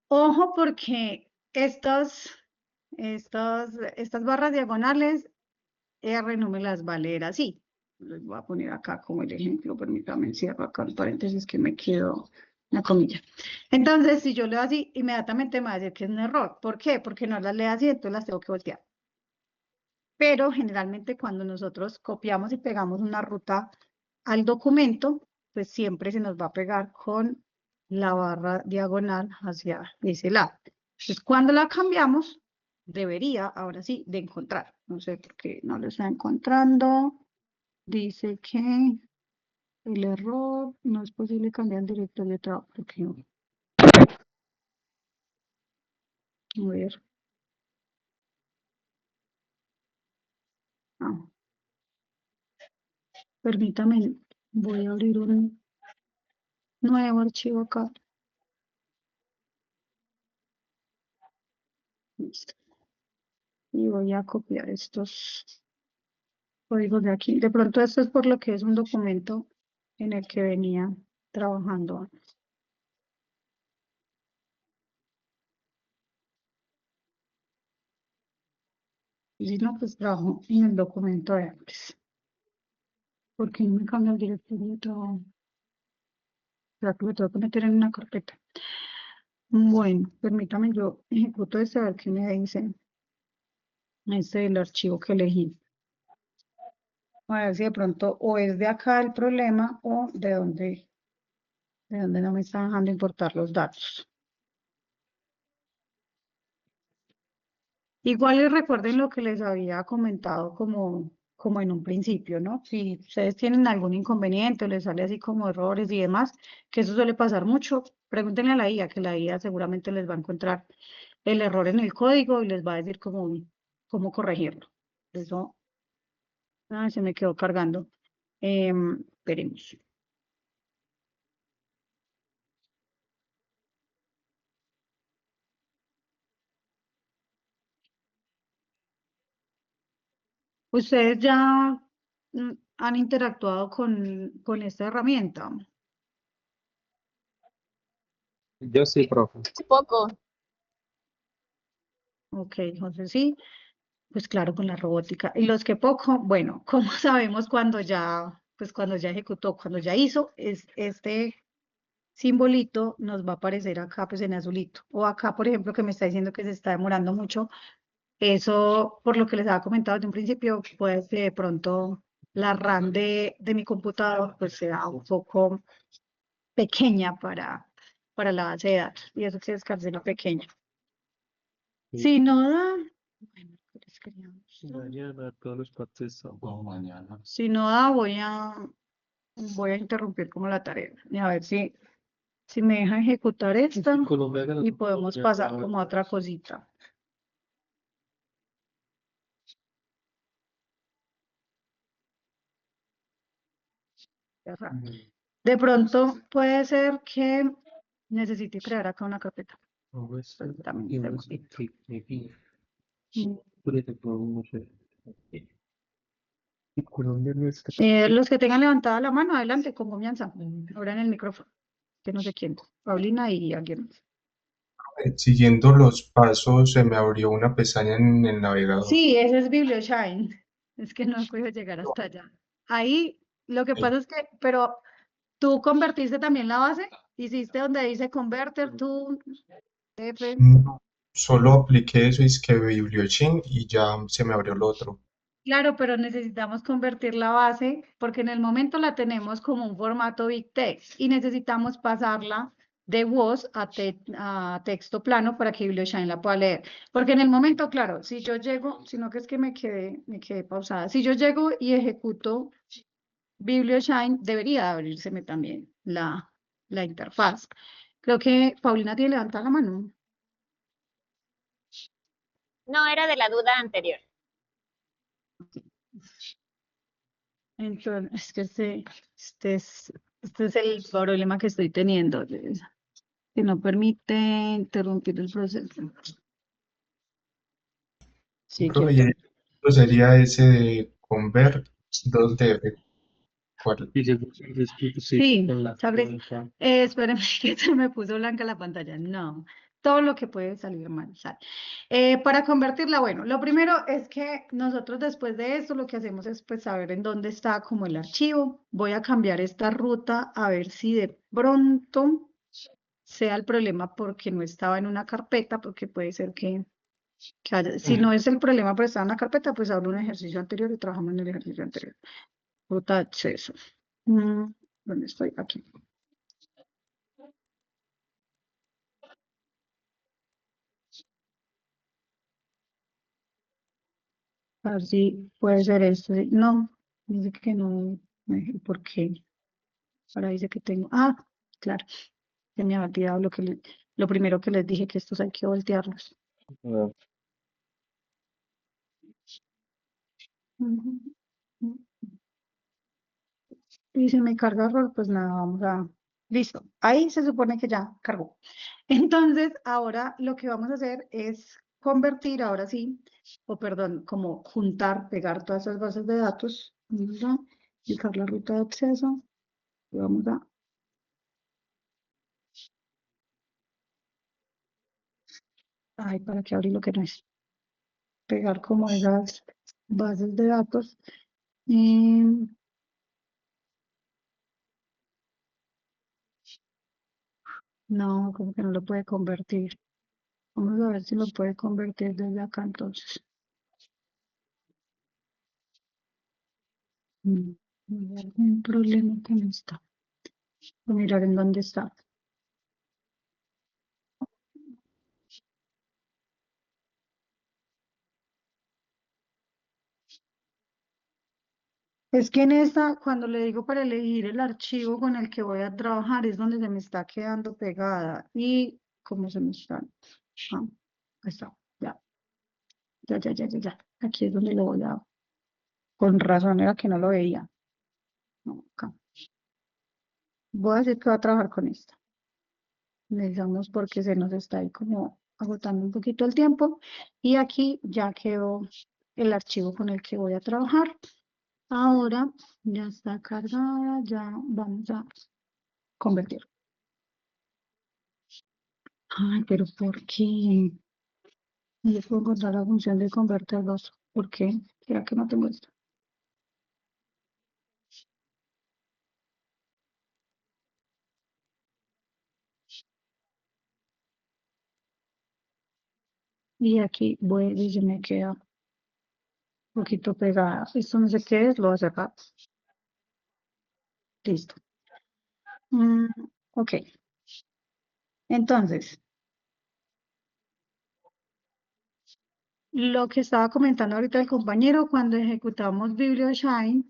Ojo porque estas barras diagonales R no me las va a leer así. Les voy a poner acá como el ejemplo, permítanme, cierro acá el paréntesis que me quedó una comilla. Entonces, si yo leo así, inmediatamente me va a decir que es un error. ¿Por qué? Porque no las lee así, entonces las tengo que voltear. Pero generalmente cuando nosotros copiamos y pegamos una ruta al documento, pues siempre se nos va a pegar con la barra diagonal hacia ese lado. Entonces, cuando la cambiamos, debería, ahora sí, de encontrar. No sé por qué no lo está encontrando. Dice que el error no es posible cambiar el directorio de trabajo. Porque no. A ver. Ah. Permítame, voy a abrir un nuevo archivo acá. Listo. Y voy a copiar estos códigos de aquí. De pronto esto es por lo que es un documento en el que venía trabajando antes. Y si no, pues trabajo en el documento de antes. ¿Por qué no me cambia el directorio de trabajo? O sea, que lo tengo que meter en una carpeta. Bueno, permítame, yo ejecuto este a ver qué me dice. Este es el archivo que elegí. A ver si de pronto o es de acá el problema o de dónde no me está dejando importar los datos. Igual y recuerden lo que les había comentado como en un principio, ¿no? Si ustedes tienen algún inconveniente o les sale así como errores y demás, que eso suele pasar mucho, pregúntenle a la IA, que la IA seguramente les va a encontrar el error en el código y les va a decir cómo corregirlo. Eso, se me quedó cargando. Veremos. ¿Ustedes ya han interactuado con esta herramienta? Yo sí, profe. Poco. Ok, José, sí. Pues claro, con la robótica. Y los que poco, bueno, ¿cómo sabemos cuando ya ejecutó, cuando ya hizo, este simbolito nos va a aparecer acá, pues en azulito. O acá, por ejemplo, que me está diciendo que se está demorando mucho. Eso, por lo que les había comentado desde un principio, puede que de pronto la RAM de mi computador pues sea un poco pequeña para la base de datos. Y eso sí es carcela pequeña. Si no da, bueno, ¿qué les quería mostrar? Mañana todas las partes son. Mañana. Si no da, voy a interrumpir como la tarea. Y a ver si me deja ejecutar esta y podemos pasar como a otra cosita. Cerrar. De pronto puede ser que necesite crear acá una carpeta. También un segundito. Los que tengan levantada la mano, adelante, con confianza. Abran el micrófono. Que no sé quién. Paulina y alguien más. Siguiendo los pasos, se me abrió una pestaña en el navegador. Sí, ese es BiblioShine. Es que no he podido llegar hasta allá. Ahí, lo que pasa es que, pero tú convertiste también la base, hiciste donde dice converter to F. No, solo apliqué eso y es que BiblioShine y ya se me abrió lo otro. Claro, pero necesitamos convertir la base porque en el momento la tenemos como un formato big text y necesitamos pasarla de voz a texto plano para que BiblioShine la pueda leer. Porque en el momento, claro, si yo llego, sino que es que me quedé pausada. Si yo llego y ejecuto BiblioShine, debería abrírseme también la interfaz. Creo que Paulina tiene levantada la mano. No, era de la duda anterior. Entonces, es que este es el problema que estoy teniendo. que no permite interrumpir el proceso. Sí, Profe, que y esto sería ese de convert 2DF. ¿Cuál? Y sí, sí, con la ¿sabes? cuenta. Espérenme que se me puso blanca la pantalla. No, todo lo que puede salir mal sale. Para convertirla, bueno, lo primero es que nosotros después de esto lo que hacemos es pues saber en dónde está como el archivo. Voy a cambiar esta ruta a ver si de pronto sea el problema porque no estaba en una carpeta, porque puede ser que haya, si no es el problema por estar en una carpeta, pues abro un ejercicio anterior y trabajamos en el ejercicio anterior. Ruta de acceso. ¿Dónde estoy? Aquí. A ver si puede ser esto. No, dice que no. ¿Por qué? Ahora dice que tengo. Ah, claro. Se me había olvidado lo primero que les dije, que estos hay que voltearlos. Ah, Ujú. Y si me carga error, pues nada, vamos a... Listo. Ahí se supone que ya cargó. Entonces, ahora lo que vamos a hacer es convertir, ahora sí, o perdón, como juntar, pegar todas esas bases de datos. Vamos a indicar la ruta de acceso. Y vamos a... Ay, ¿para qué abrir lo que no es? Pegar como esas bases de datos. Y no, como que no lo puede convertir. Vamos a ver si lo puede convertir desde acá entonces. Hay algún problema con esto. Voy a mirar en dónde está. Es que en esta, cuando le digo para elegir el archivo con el que voy a trabajar, es donde se me está quedando pegada. Y como se me está. Ah, ahí está. Ya. Aquí es donde lo voy a. Con razón era que no lo veía. No, acá. Voy a decir que voy a trabajar con esta. Necesitamos porque se nos está ahí como agotando un poquito el tiempo. Y aquí ya quedó el archivo con el que voy a trabajar. Ahora ya está cargada, ya vamos a convertir. Ay, pero ¿por qué? No le puedo encontrar la función de convertirlos. ¿Por qué? ¿Será que no tengo esto? Y aquí voy y se me queda un poquito pegada. Esto no sé qué es, lo voy a cerrar. Listo. Ok. Entonces, lo que estaba comentando ahorita el compañero, cuando ejecutamos BiblioShine,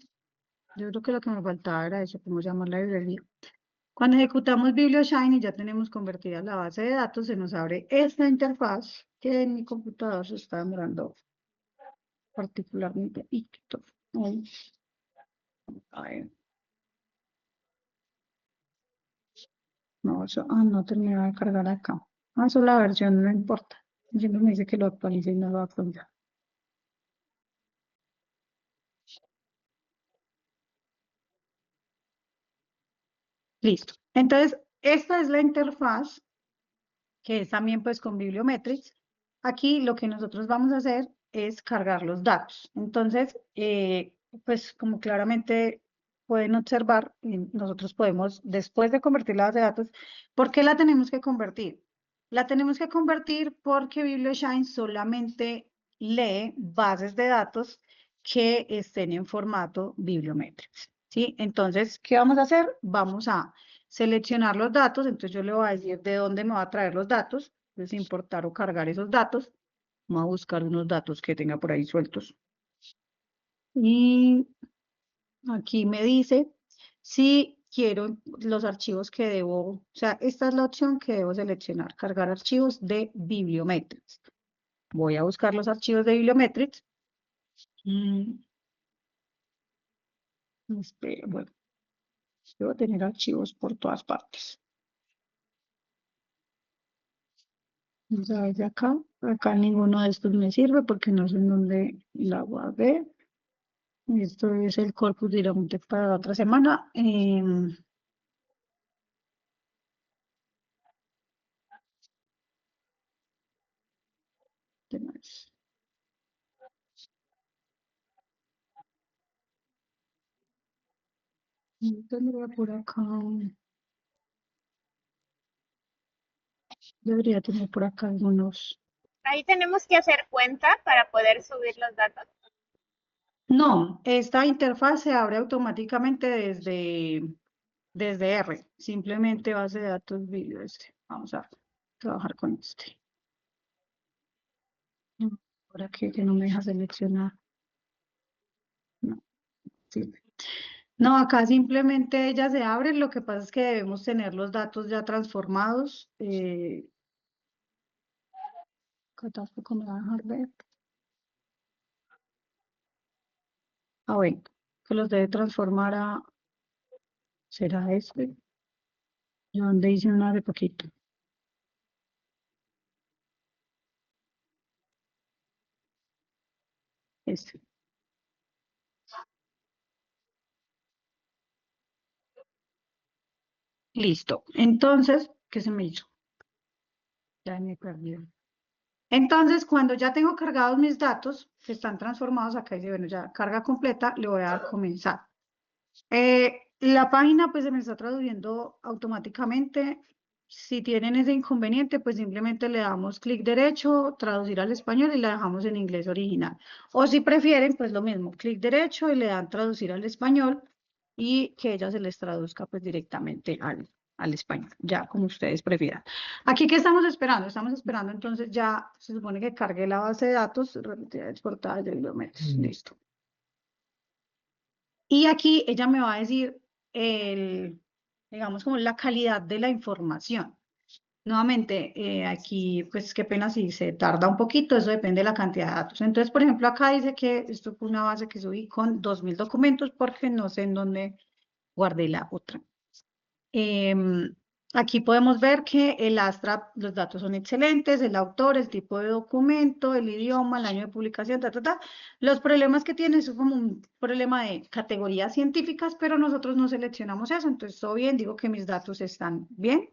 yo creo que lo que me faltaba era eso, cómo llamar la librería. Cuando ejecutamos BiblioShine y ya tenemos convertida la base de datos, se nos abre esta interfaz que en mi computador se está demorando particularmente. Ay, ay, no, eso, no terminó de cargar acá. Eso la versión no importa. Siempre me dice que lo actualice y no lo actualiza. Listo. Entonces, esta es la interfaz que es también pues con Bibliometrics. Aquí lo que nosotros vamos a hacer es cargar los datos. Entonces, pues como claramente pueden observar, nosotros podemos, después de convertir la base de datos, ¿por qué la tenemos que convertir? La tenemos que convertir porque BiblioShine solamente lee bases de datos que estén en formato Bibliometrics. ¿Sí? Entonces, ¿qué vamos a hacer? Vamos a seleccionar los datos, entonces yo le voy a decir de dónde me va a traer los datos, entonces importar o cargar esos datos, vamos a buscar unos datos que tenga por ahí sueltos. Y aquí me dice si quiero los archivos que debo, o sea, esta es la opción que debo seleccionar, cargar archivos de Bibliometrics. Voy a buscar los archivos de Bibliometrics. Bueno, debo tener archivos por todas partes. Vamos a ver de acá. Acá ninguno de estos me sirve porque no sé en dónde la guardé. Esto es el corpus directamente para la otra semana. ¿Qué más? Tendría por acá. Debería tener por acá algunos. Ahí tenemos que hacer cuenta para poder subir los datos. No, esta interfaz se abre automáticamente desde R. Simplemente base de datos vídeo este. Vamos a trabajar con este. Por aquí que no me deja seleccionar. No, sí. No, acá simplemente ella se abre. Lo que pasa es que debemos tener los datos ya transformados. Acá tampoco me va a dejar ver. Ah, bueno, que los debe transformar a. ¿Será este? Yo donde hice una de poquito. Este. Listo. Entonces, ¿qué se me hizo? Ya me perdí. Entonces, cuando ya tengo cargados mis datos, que están transformados, acá dice, bueno, ya carga completa, le voy a dar comenzar. La página pues se me está traduciendo automáticamente. Si tienen ese inconveniente, pues simplemente le damos clic derecho, traducir al español y la dejamos en inglés original. O si prefieren, pues lo mismo, clic derecho y le dan traducir al español y que ella se les traduzca pues directamente al español, ya como ustedes prefieran. Aquí, ¿qué estamos esperando? Estamos esperando entonces ya, se supone que cargue la base de datos, exportada de bibliometros, listo. Y aquí ella me va a decir digamos, como la calidad de la información. Nuevamente, aquí, pues qué pena si se tarda un poquito, eso depende de la cantidad de datos. Entonces, por ejemplo, acá dice que esto fue una base que subí con 2000 documentos porque no sé en dónde guardé la otra. Aquí podemos ver que el Astra, los datos son excelentes, el autor, el tipo de documento, el idioma, el año de publicación, ta, ta, ta. Los problemas que tiene es como un problema de categorías científicas, pero nosotros no seleccionamos eso, entonces todo bien, digo que mis datos están bien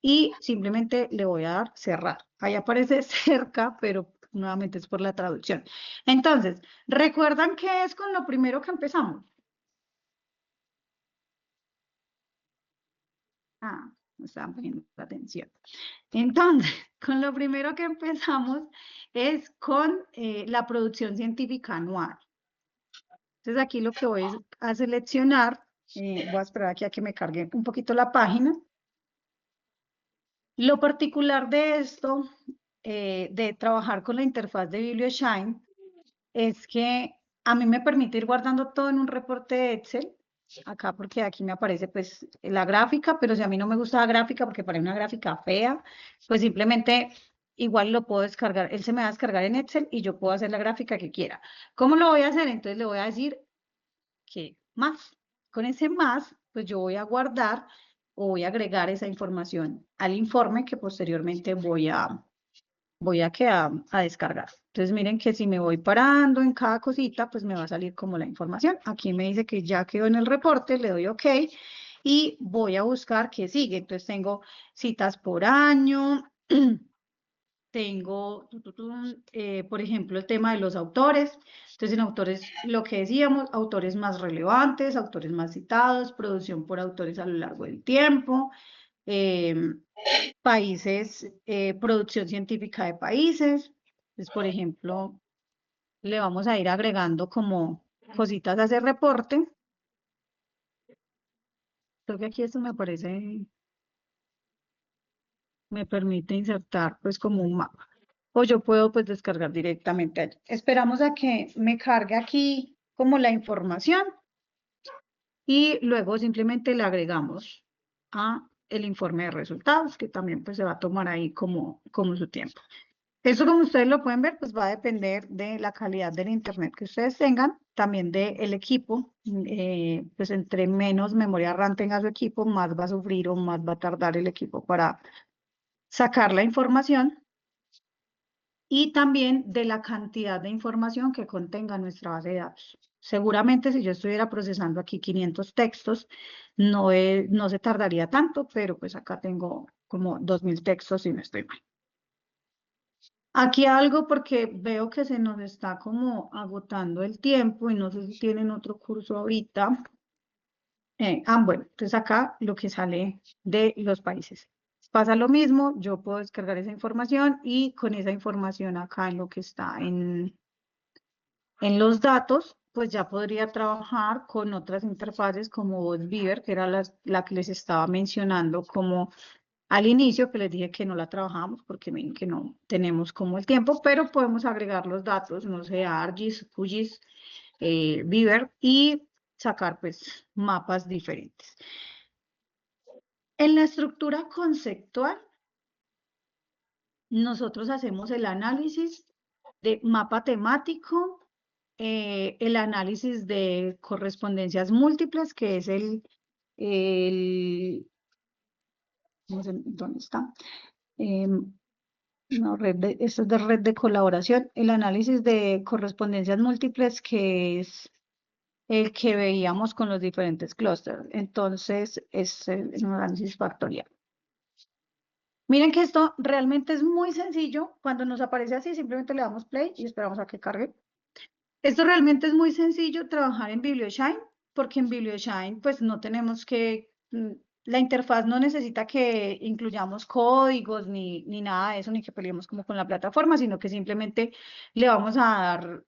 y simplemente le voy a dar cerrar. Ahí aparece cerca, pero nuevamente es por la traducción. Entonces, ¿recuerdan qué es con lo primero que empezamos? Ah, no estaban poniendo atención. Entonces, con lo primero que empezamos es con la producción científica anual. Entonces, aquí lo que voy a seleccionar, voy a esperar aquí a que me cargue un poquito la página. Lo particular de esto, de trabajar con la interfaz de BiblioShine, es que a mí me permite ir guardando todo en un reporte de Excel. Acá porque aquí me aparece pues la gráfica, pero si a mí no me gusta la gráfica porque parece una gráfica fea, pues simplemente igual lo puedo descargar. Él se me va a descargar en Excel y yo puedo hacer la gráfica que quiera. ¿Cómo lo voy a hacer? Entonces le voy a decir que más. Con ese más, pues yo voy a guardar o voy a agregar esa información al informe que posteriormente voy a descargar. Entonces miren que si me voy parando en cada cosita, pues me va a salir como la información. Aquí me dice que ya quedó en el reporte, le doy OK y voy a buscar qué sigue. Entonces tengo citas por año, tengo, por ejemplo, el tema de los autores. Entonces en autores, lo que decíamos, autores más relevantes, autores más citados, producción por autores a lo largo del tiempo, países, producción científica de países. Entonces, por ejemplo, le vamos a ir agregando como cositas a ese reporte. Creo que aquí esto me aparece, me permite insertar pues como un mapa. O yo puedo pues descargar directamente allí. Esperamos a que me cargue aquí como la información y luego simplemente le agregamos a el informe de resultados, que también pues se va a tomar ahí como su tiempo. Eso, como ustedes lo pueden ver, pues va a depender de la calidad del internet que ustedes tengan, también del equipo. Pues entre menos memoria RAM tenga su equipo, más va a sufrir o más va a tardar el equipo para sacar la información. y también de la cantidad de información que contenga nuestra base de datos. Seguramente si yo estuviera procesando aquí 500 textos, no se tardaría tanto, pero pues acá tengo como 2000 textos si no estoy mal. Aquí algo porque veo que se nos está como agotando el tiempo y no sé si tienen otro curso ahorita. Bueno, entonces acá lo que sale de los países. Pasa lo mismo, yo puedo descargar esa información y con esa información acá en lo que está en los datos, pues ya podría trabajar con otras interfaces como Beaver, que era la que les estaba mencionando como al inicio, que les dije que no la trabajamos porque ven que no tenemos como el tiempo, pero podemos agregar los datos, no sé, ArcGIS, QGIS, Beaver y sacar pues mapas diferentes. En la estructura conceptual, nosotros hacemos el análisis de mapa temático, el análisis de correspondencias múltiples, que es no sé dónde está. No, esto es de red de colaboración. El análisis de correspondencias múltiples, que es el que veíamos con los diferentes clústeres. Entonces, es un análisis factorial. Miren que esto realmente es muy sencillo. Cuando nos aparece así, simplemente le damos play y esperamos a que cargue. Esto realmente es muy sencillo trabajar en BiblioShine, porque en BiblioShine pues no tenemos que, la interfaz no necesita que incluyamos códigos ni nada de eso, ni que peleemos como con la plataforma, sino que simplemente le vamos a dar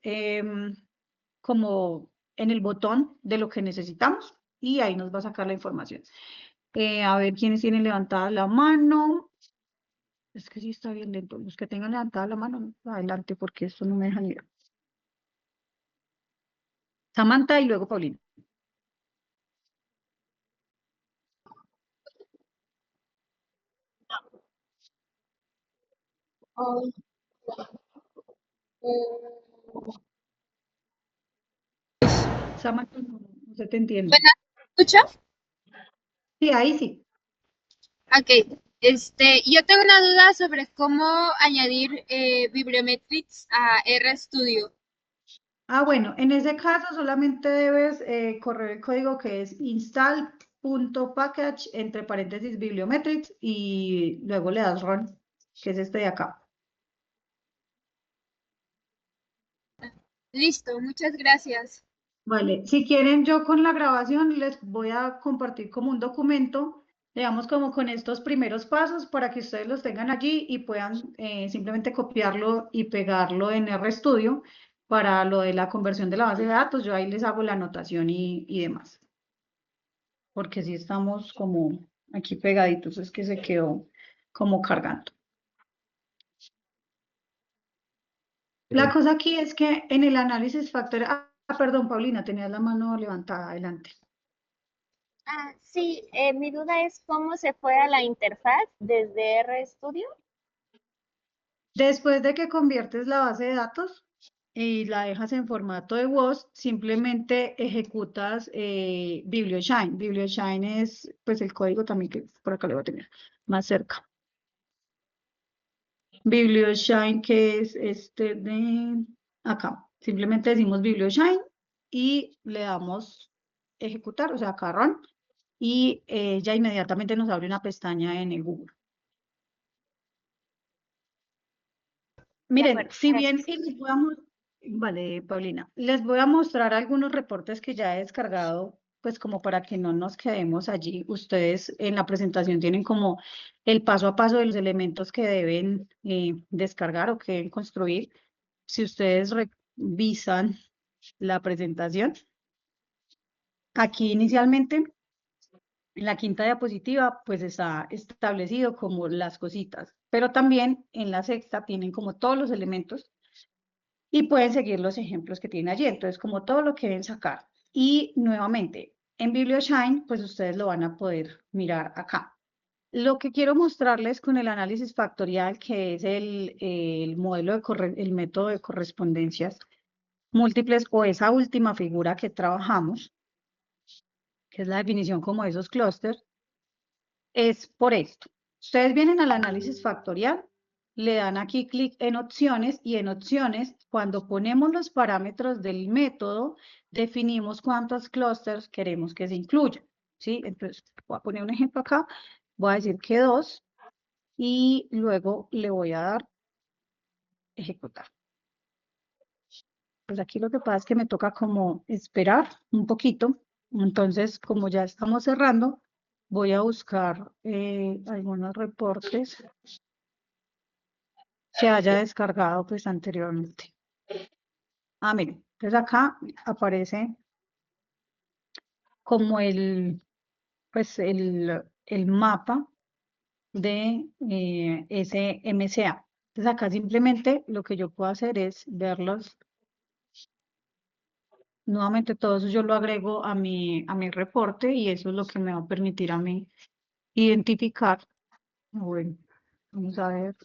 como en el botón de lo que necesitamos y ahí nos va a sacar la información. A ver quiénes tienen levantada la mano. Es que sí está bien lento. Los que tengan levantada la mano, adelante, porque esto no me deja ni ver. Samantha y luego Paulina. Samantha, no se te entiende. Bueno, ¿escucho? Sí, ahí sí. Ok. Yo tengo una duda sobre cómo añadir bibliometrics a RStudio. Bueno, en ese caso solamente debes correr el código que es install.package entre paréntesis bibliometrics y luego le das run, que es este de acá. Listo, muchas gracias. Vale, si quieren yo con la grabación les voy a compartir como un documento, digamos como con estos primeros pasos para que ustedes los tengan allí y puedan simplemente copiarlo y pegarlo en RStudio para lo de la conversión de la base de datos. Yo ahí les hago la anotación y demás. Porque si estamos como aquí pegaditos, es que se quedó como cargando. La cosa aquí es que en el análisis factorial, perdón, Paulina, tenías la mano levantada, adelante. Sí, mi duda es cómo se fue a la interfaz desde RStudio. Después de que conviertes la base de datos y la dejas en formato de WOS, simplemente ejecutas BiblioShine. BiblioShine es pues el código también que por acá lo voy a tener más cerca. BiblioShine, que es este de acá. Simplemente decimos BiblioShine y le damos ejecutar, o sea, acá run, y ya inmediatamente nos abre una pestaña en el Google. Miren, acuerdo, si bien gracias. vale, Paulina, les voy a mostrar algunos reportes que ya he descargado, pues como para que no nos quedemos allí. Ustedes en la presentación tienen como el paso a paso de los elementos que deben descargar o que deben construir. Si ustedes revisan la presentación, aquí inicialmente, en la quinta diapositiva, pues está establecido como las cositas, pero también en la sexta tienen como todos los elementos y pueden seguir los ejemplos que tienen allí. Entonces, como todo lo que deben sacar. Y nuevamente, en BiblioShine, pues ustedes lo van a poder mirar acá. Lo que quiero mostrarles con el análisis factorial, que es el modelo el método de correspondencias múltiples o esa última figura que trabajamos, que es la definición como de esos clústeres, es por esto. Ustedes vienen al análisis factorial le dan aquí clic en opciones y en opciones, cuando ponemos los parámetros del método, definimos cuántos clústeres queremos que se incluyan, ¿sí? Entonces, voy a poner un ejemplo acá, voy a decir que 2 y luego le voy a dar ejecutar. Pues aquí lo que pasa es que me toca como esperar un poquito, entonces como ya estamos cerrando, voy a buscar algunos reportes que haya descargado pues anteriormente. Ah, miren, entonces acá aparece como pues el mapa de ese MCA. Entonces acá simplemente lo que yo puedo hacer es verlos. Nuevamente todo eso yo lo agrego a mi reporte y eso es lo que me va a permitir a mí identificar. Bueno, vamos a ver.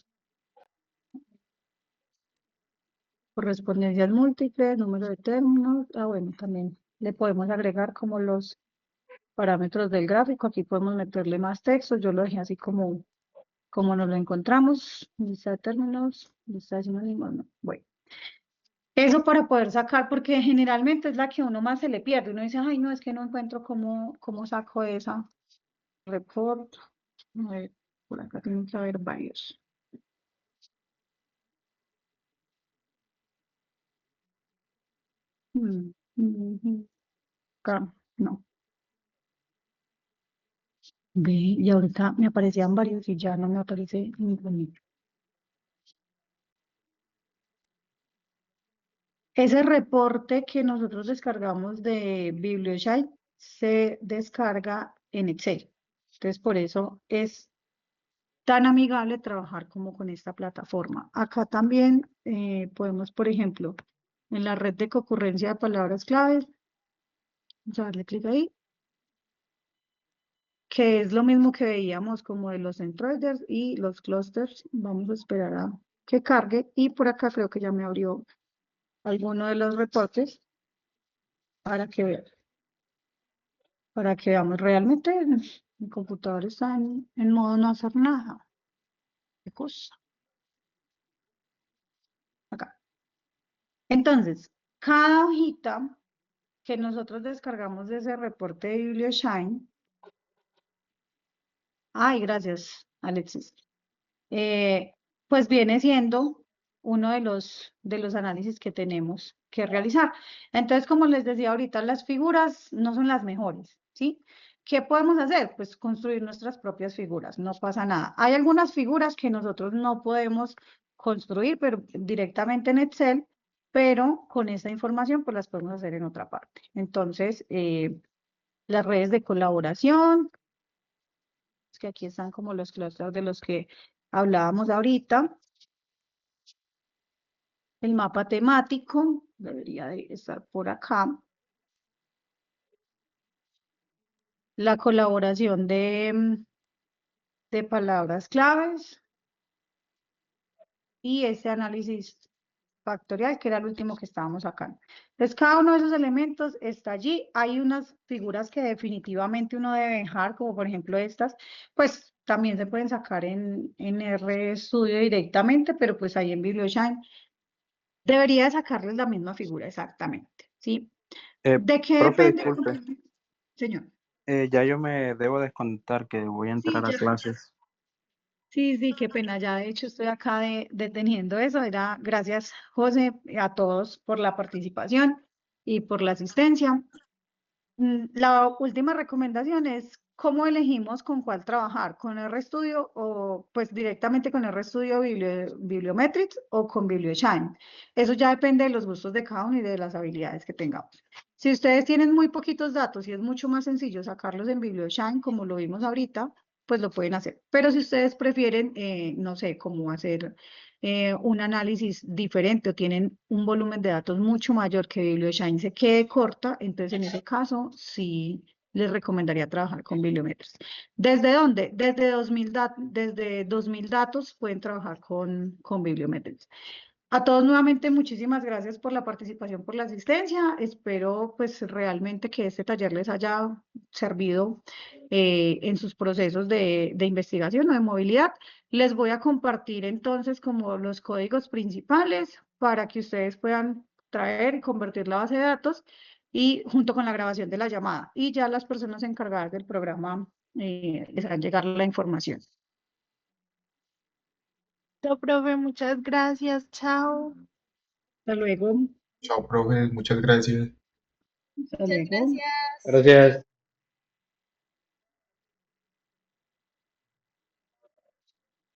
Correspondencias múltiples, número de términos. Ah, bueno, también le podemos agregar como los parámetros del gráfico. Aquí podemos meterle más texto. Yo lo dejé así como nos lo encontramos. Lista de términos, lista de sinónimos. No. Bueno, eso para poder sacar, porque generalmente es la que uno más se le pierde. Uno dice, ay, no, es que no encuentro cómo saco esa report. A ver, por acá tienen que haber varios. Acá, no. Ve, y ahorita me aparecían varios y ya no me aparece ninguno. Ese reporte que nosotros descargamos de BiblioShine se descarga en Excel. Entonces, por eso es tan amigable trabajar como con esta plataforma. Acá también podemos, por ejemplo, en la red de concurrencia de palabras claves, vamos a darle clic ahí, que es lo mismo que veíamos como de los centroides y los clusters. Vamos a esperar a que cargue y por acá creo que ya me abrió alguno de los reportes para que vean. Para que veamos realmente mi computador está en modo no hacer nada. ¿Qué cosa? Acá. Entonces, cada hojita que nosotros descargamos de ese reporte de BiblioShine. Ay, gracias, Alexis. Pues viene siendo uno de los análisis que tenemos que realizar. Entonces, como les decía ahorita, las figuras no son las mejores, ¿sí? ¿Qué podemos hacer? Pues construir nuestras propias figuras, no pasa nada. Hay algunas figuras que nosotros no podemos construir pero directamente en Excel, pero con esa información pues las podemos hacer en otra parte. Entonces, las redes de colaboración, es que aquí están como los clústeres de los que hablábamos ahorita. El mapa temático debería de estar por acá. La colaboración de palabras claves. Y ese análisis factorial, que era el último que estábamos acá. Entonces, cada uno de esos elementos está allí. Hay unas figuras que definitivamente uno debe dejar, como por ejemplo estas, pues también se pueden sacar en RStudio directamente, pero pues ahí en BiblioShine debería sacarles la misma figura exactamente, ¿sí? ¿De qué Profe, depende? disculpe. Señor. Ya yo me debo desconectar, que voy a entrar a ya. clases. Sí, qué pena. Ya de hecho estoy acá deteniendo eso. Gracias, José, a todos por la participación y por la asistencia. La última recomendación es cómo elegimos con cuál trabajar, con RStudio o pues directamente con RStudio Bibliometrics o con BiblioShine. Eso ya depende de los gustos de cada uno y de las habilidades que tengamos. Si ustedes tienen muy poquitos datos y es mucho más sencillo sacarlos en BiblioShine, como lo vimos ahorita, pues lo pueden hacer. Pero si ustedes prefieren, no sé, cómo hacer un análisis diferente o tienen un volumen de datos mucho mayor que BiblioShine se quede corta, entonces en ese caso sí les recomendaría trabajar con Bibliometrics. ¿Desde dónde? Desde 2000 datos pueden trabajar con Bibliometrics. A todos nuevamente muchísimas gracias por la participación, por la asistencia. Espero pues realmente que este taller les haya servido en sus procesos de investigación o de movilidad. Les voy a compartir entonces como los códigos principales para que ustedes puedan traer y convertir la base de datos y junto con la grabación de la llamada. Y ya las personas encargadas del programa les harán llegar la información. Listo, profe, muchas gracias. Chao. Hasta luego. Chao, profe, muchas gracias. Hasta Muchas luego. gracias. Gracias.